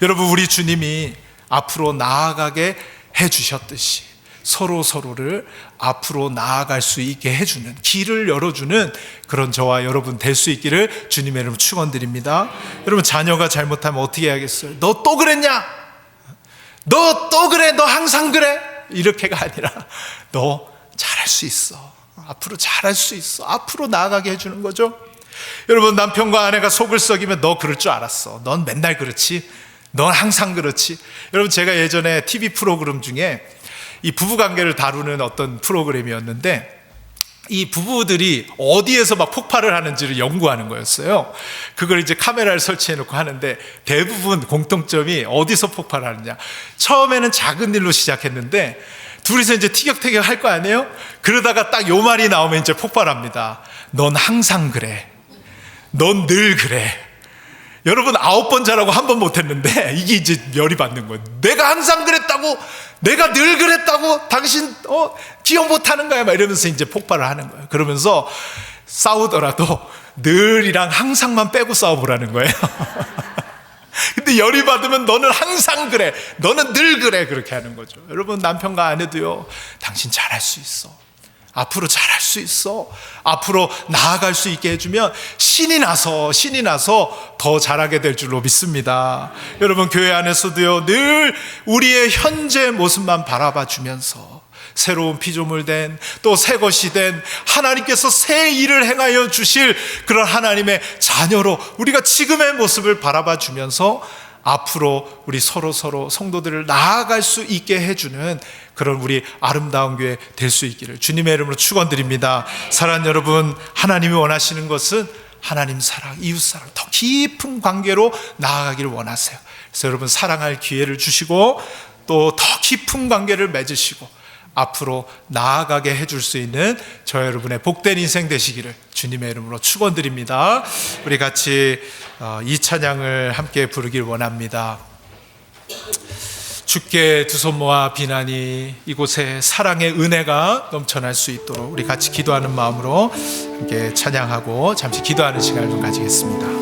여러분, 우리 주님이 앞으로 나아가게 해주셨듯이 서로를 앞으로 나아갈 수 있게 해주는, 길을 열어주는 그런 저와 여러분 될 수 있기를 주님의 이름으로 축원드립니다. 여러분, 자녀가 잘못하면 어떻게 해야겠어요? 너 또 그랬냐? 너 또 그래? 너 항상 그래? 이렇게가 아니라 너 잘할 수 있어. 앞으로 잘할 수 있어. 앞으로 나아가게 해주는 거죠. 여러분, 남편과 아내가 속을 썩이면 너 그럴 줄 알았어. 넌 맨날 그렇지. 넌 항상 그렇지. 여러분, 제가 예전에 TV 프로그램 중에 이 부부관계를 다루는 어떤 프로그램이었는데, 이 부부들이 어디에서 막 폭발을 하는지를 연구하는 거였어요. 그걸 이제 카메라를 설치해 놓고 하는데 대부분 공통점이 어디서 폭발하느냐. 처음에는 작은 일로 시작했는데 둘이서 이제 티격태격 할 거 아니에요? 그러다가 딱 요 말이 나오면 이제 폭발합니다. 넌 항상 그래. 넌 늘 그래. 여러분 9번 잘하고 1번 못했는데 이게 이제 열이 받는 거예요. 내가 항상 그랬다고, 내가 늘 그랬다고, 당신 기억 못하는 거야 막 이러면서 이제 폭발을 하는 거예요. 그러면서 싸우더라도 늘이랑 항상만 빼고 싸워보라는 거예요. 근데 열이 받으면 너는 항상 그래, 너는 늘 그래, 그렇게 하는 거죠. 여러분 남편과 아내도요, 당신 잘할 수 있어, 앞으로 잘할 수 있어, 앞으로 나아갈 수 있게 해주면 신이 나서 더 잘하게 될 줄로 믿습니다. 여러분 교회 안에서도요, 늘 우리의 현재 모습만 바라봐 주면서 새로운 피조물 된, 또 새 것이 된 하나님께서 새 일을 행하여 주실 그런 하나님의 자녀로 우리가 지금의 모습을 바라봐 주면서 앞으로 우리 서로 성도들을 나아갈 수 있게 해주는 그런 우리 아름다운 교회 될 수 있기를 주님의 이름으로 축원드립니다. 사랑하는 여러분, 하나님이 원하시는 것은 하나님 사랑, 이웃 사랑, 더 깊은 관계로 나아가기를 원하세요. 그래서 여러분 사랑할 기회를 주시고 또 더 깊은 관계를 맺으시고 앞으로 나아가게 해줄 수 있는 저 여러분의 복된 인생 되시기를 주님의 이름으로 축원드립니다. 우리 같이 이 찬양을 함께 부르길 원합니다. 주께 두 손 모아 비나니 이곳에 사랑의 은혜가 넘쳐날 수 있도록 우리 같이 기도하는 마음으로 함께 찬양하고 잠시 기도하는 시간을 좀 가지겠습니다.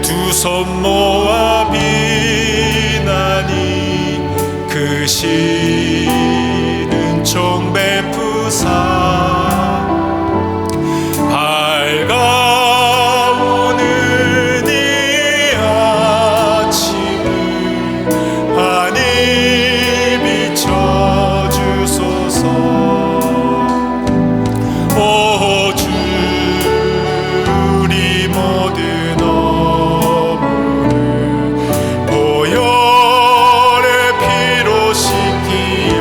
두 손 모아 비나니 그 시는 총 베푸사 밝아오는 이 아침을 환히 비춰주소서. 오 주 우리 모든 어물을 보혈의 피로 씻기어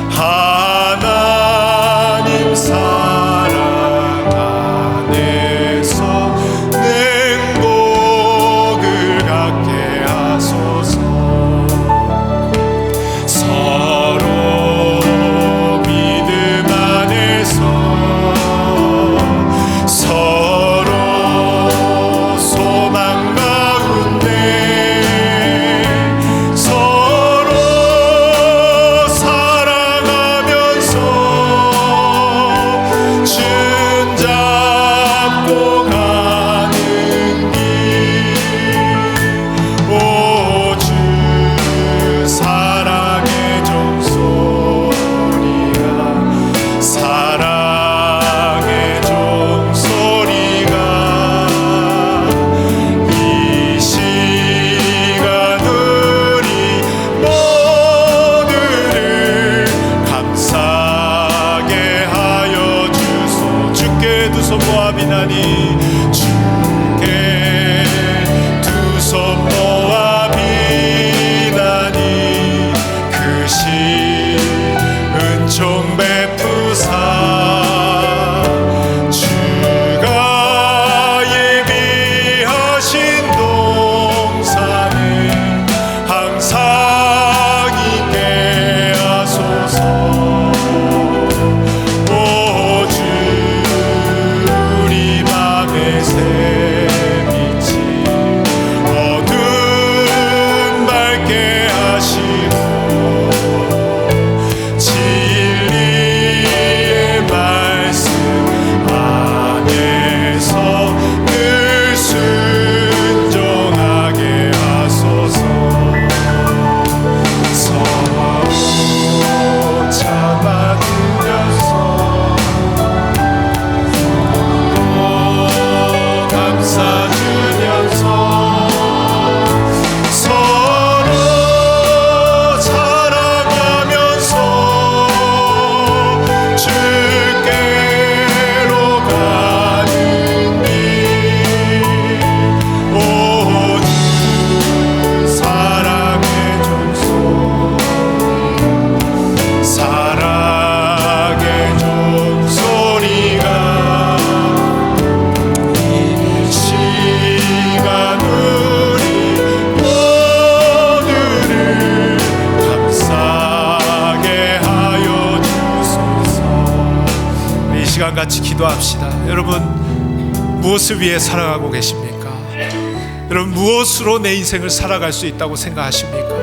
하나님 사랑 안에서 능복을 갖게 하소서. 서로 믿음 안에서 서로 소망 가운데 서로 사랑하면서 준 잡고 가는 길. 오 주 사랑의 종소리가 사랑의 종소리가 이 시간 우리 모두를 감사하게 하여 주소. 주께 두 손 모아 비나니 주께 두 손 모아 비나니 그 시 은총 베푸사 주가 예비하신 동산에 항상 있게 하소서. 오 주 우리 맘에 새 빛이 어둠 밝게 하시고 진리의 말씀 안에서 늘 순종하게 하소서. 서로 참아주면서 또 감싸주면서 서로 잘 같이 기도합시다. 여러분, 무엇을 위해 살아가고 계십니까? 여러분, 무엇으로 내 인생을 살아갈 수 있다고 생각하십니까?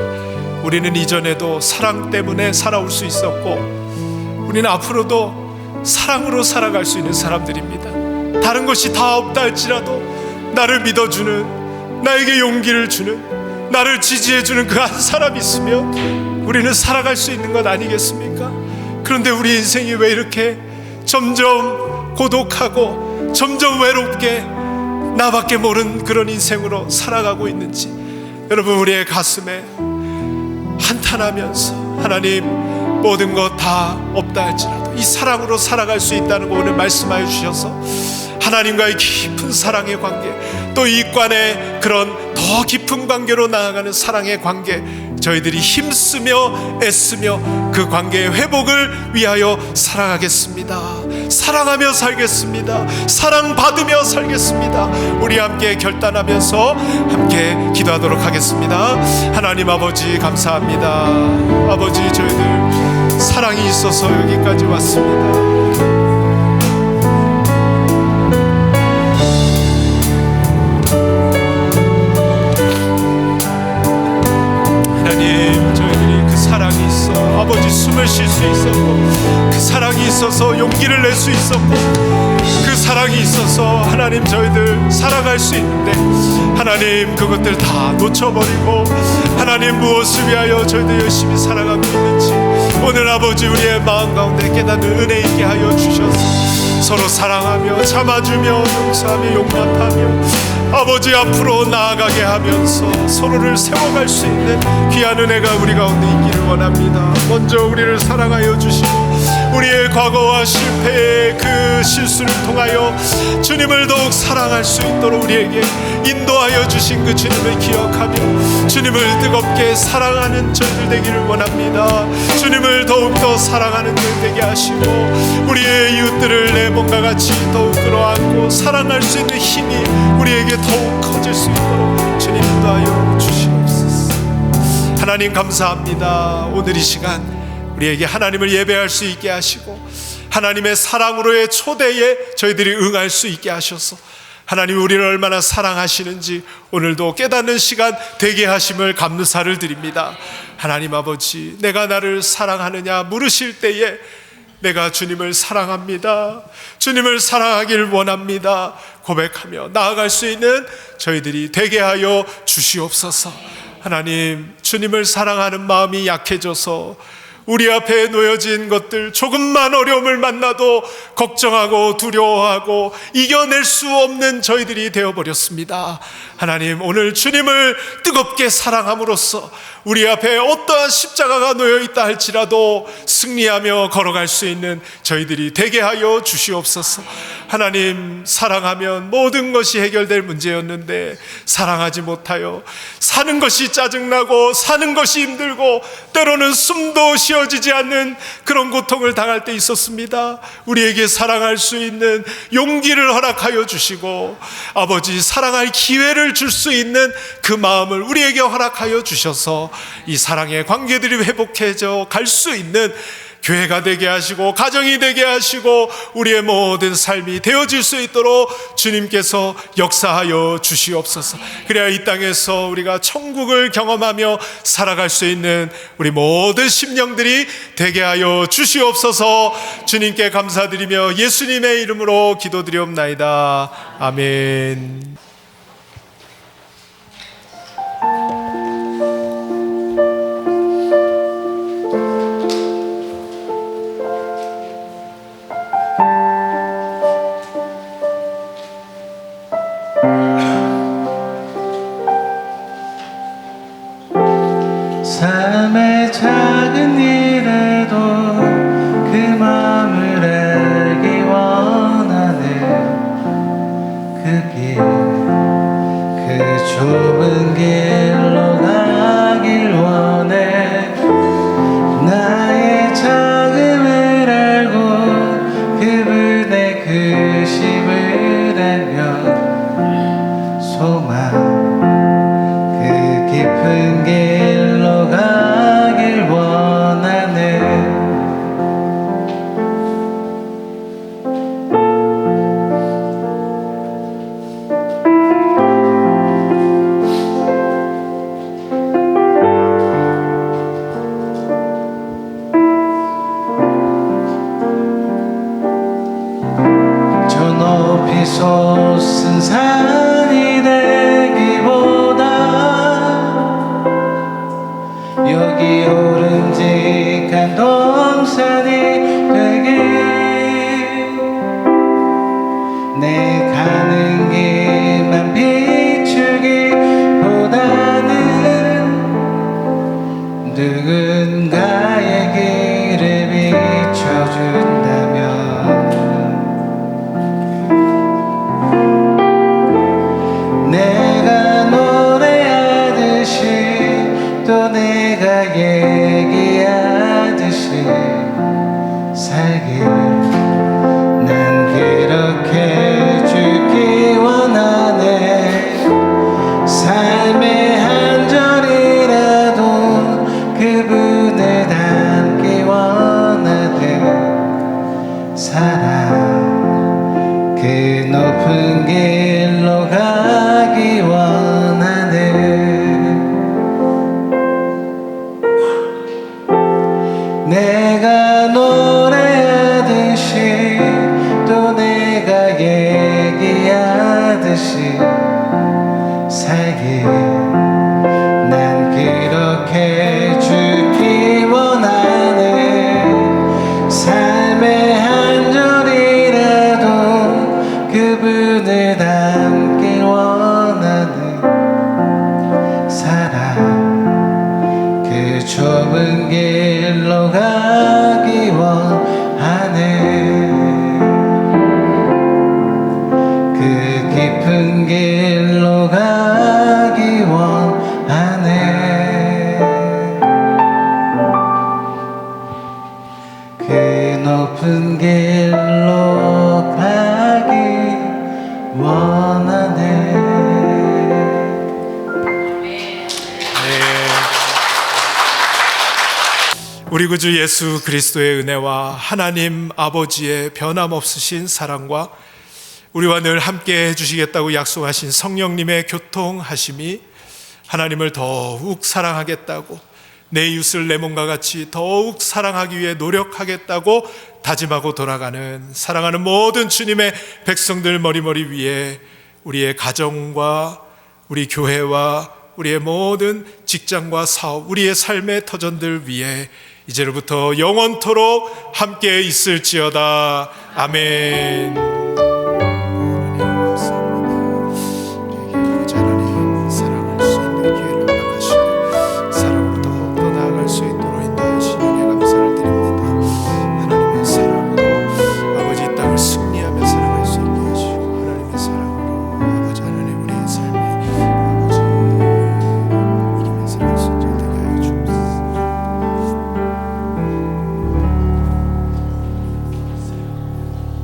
우리는 이전에도 사랑 때문에 살아올 수 있었고, 우리는 앞으로도 사랑으로 살아갈 수 있는 사람들입니다. 다른 것이 다 없다 할지라도 나를 믿어주는, 나에게 용기를 주는, 나를 지지해주는 그 한 사람이 있으면 우리는 살아갈 수 있는 것 아니겠습니까? 그런데 우리 인생이 왜 이렇게 점점 고독하고 점점 외롭게 나밖에 모르는 그런 인생으로 살아가고 있는지, 여러분, 우리의 가슴에 한탄하면서 하나님, 모든 것 다 없다 할지라도 이 사랑으로 살아갈 수 있다는 거 오늘 말씀하여 주셔서 하나님과의 깊은 사랑의 관계, 또 이익관의 그런 더 깊은 관계로 나아가는 사랑의 관계, 저희들이 힘쓰며 애쓰며 그 관계의 회복을 위하여 살아가겠습니다. 사랑하며 살겠습니다. 사랑받으며 살겠습니다. 우리 함께 결단하면서 함께 기도하도록 하겠습니다. 하나님 아버지, 감사합니다. 아버지, 저희들 사랑이 있어서 여기까지 왔습니다. 사랑이 있어 아버지 숨을 쉴 수 있었고, 그 사랑이 있어서 용기를 낼 수 있었고, 그 사랑이 있어서 하나님 저희들 살아갈 수 있는데, 하나님 그것들 다 놓쳐버리고 하나님 무엇을 위하여 저희들 열심히 살아가고 있는지 오늘 아버지 우리의 마음 가운데 깨닫는 은혜 있게 하여 주셔서 서로 사랑하며 참아주며 용서하며 용납하며 아버지 앞으로 나아가게 하면서 서로를 세워갈 수 있는 귀한 은혜가 우리 가운데 있기를 원합니다. 먼저 우리를 사랑하여 주시고 우리의 과거와 실패의 그 실수를 통하여 주님을 더욱 사랑할 수 있도록 우리에게 인도하여 주신 그 주님을 기억하며 주님을 뜨겁게 사랑하는 저희들 되기를 원합니다. 주님을 더욱더 사랑하는 저희 되게 하시고 우리의 이웃들을 내 몸과 같이 더욱 끌어안고 사랑할 수 있는 힘이 우리에게 더욱 커질 수 있도록 주님 인도하여 주시옵소서. 하나님 감사합니다. 오늘 이 시간 우리에게 하나님을 예배할 수 있게 하시고 하나님의 사랑으로의 초대에 저희들이 응할 수 있게 하셔서 하나님 우리를 얼마나 사랑하시는지 오늘도 깨닫는 시간 되게 하심을 감사를 드립니다. 하나님 아버지, 내가 나를 사랑하느냐 물으실 때에 내가 주님을 사랑합니다, 주님을 사랑하길 원합니다 고백하며 나아갈 수 있는 저희들이 되게 하여 주시옵소서. 하나님, 주님을 사랑하는 마음이 약해져서 우리 앞에 놓여진 것들 조금만 어려움을 만나도 걱정하고 두려워하고 이겨낼 수 없는 저희들이 되어버렸습니다. 하나님, 오늘 주님을 뜨겁게 사랑함으로써 우리 앞에 어떠한 십자가가 놓여있다 할지라도 승리하며 걸어갈 수 있는 저희들이 되게 하여 주시옵소서. 하나님, 사랑하면 모든 것이 해결될 문제였는데 사랑하지 못하여 사는 것이 짜증나고 사는 것이 힘들고 때로는 숨도 쉬어지지 않는 그런 고통을 당할 때 있었습니다. 우리에게 사랑할 수 있는 용기를 허락하여 주시고 아버지, 사랑할 기회를 줄 수 있는 그 마음을 우리에게 허락하여 주셔서 이 사랑의 관계들이 회복해져 갈 수 있는 교회가 되게 하시고 가정이 되게 하시고 우리의 모든 삶이 되어질 수 있도록 주님께서 역사하여 주시옵소서. 그래야 이 땅에서 우리가 천국을 경험하며 살아갈 수 있는 우리 모든 심령들이 되게 하여 주시옵소서. 주님께 감사드리며 예수님의 이름으로 기도드리옵나이다. 아멘. 삶의 작은 일에도 그 마음을 알기 원하는 그 길, 그 좁은 길로 가길 원해. 나의 작음을 알고 그분의 크심을 알며 소망 그 깊은 길로 가길 원하네. 좁은 길로 가기 원하네. 그 깊은 길로 가기 원하네. 그 높은 길로 가기 원하네. 우리 구주 예수 그리스도의 은혜와 하나님 아버지의 변함없으신 사랑과 우리와 늘 함께 해주시겠다고 약속하신 성령님의 교통하심이 하나님을 더욱 사랑하겠다고, 내 이웃을 내 몸과 같이 더욱 사랑하기 위해 노력하겠다고 다짐하고 돌아가는 사랑하는 모든 주님의 백성들 머리머리 위에 우리의 가정과 우리 교회와 우리의 모든 직장과 사업, 우리의 삶의 터전들 위에 이제로부터 영원토록 함께 있을지어다. 아멘.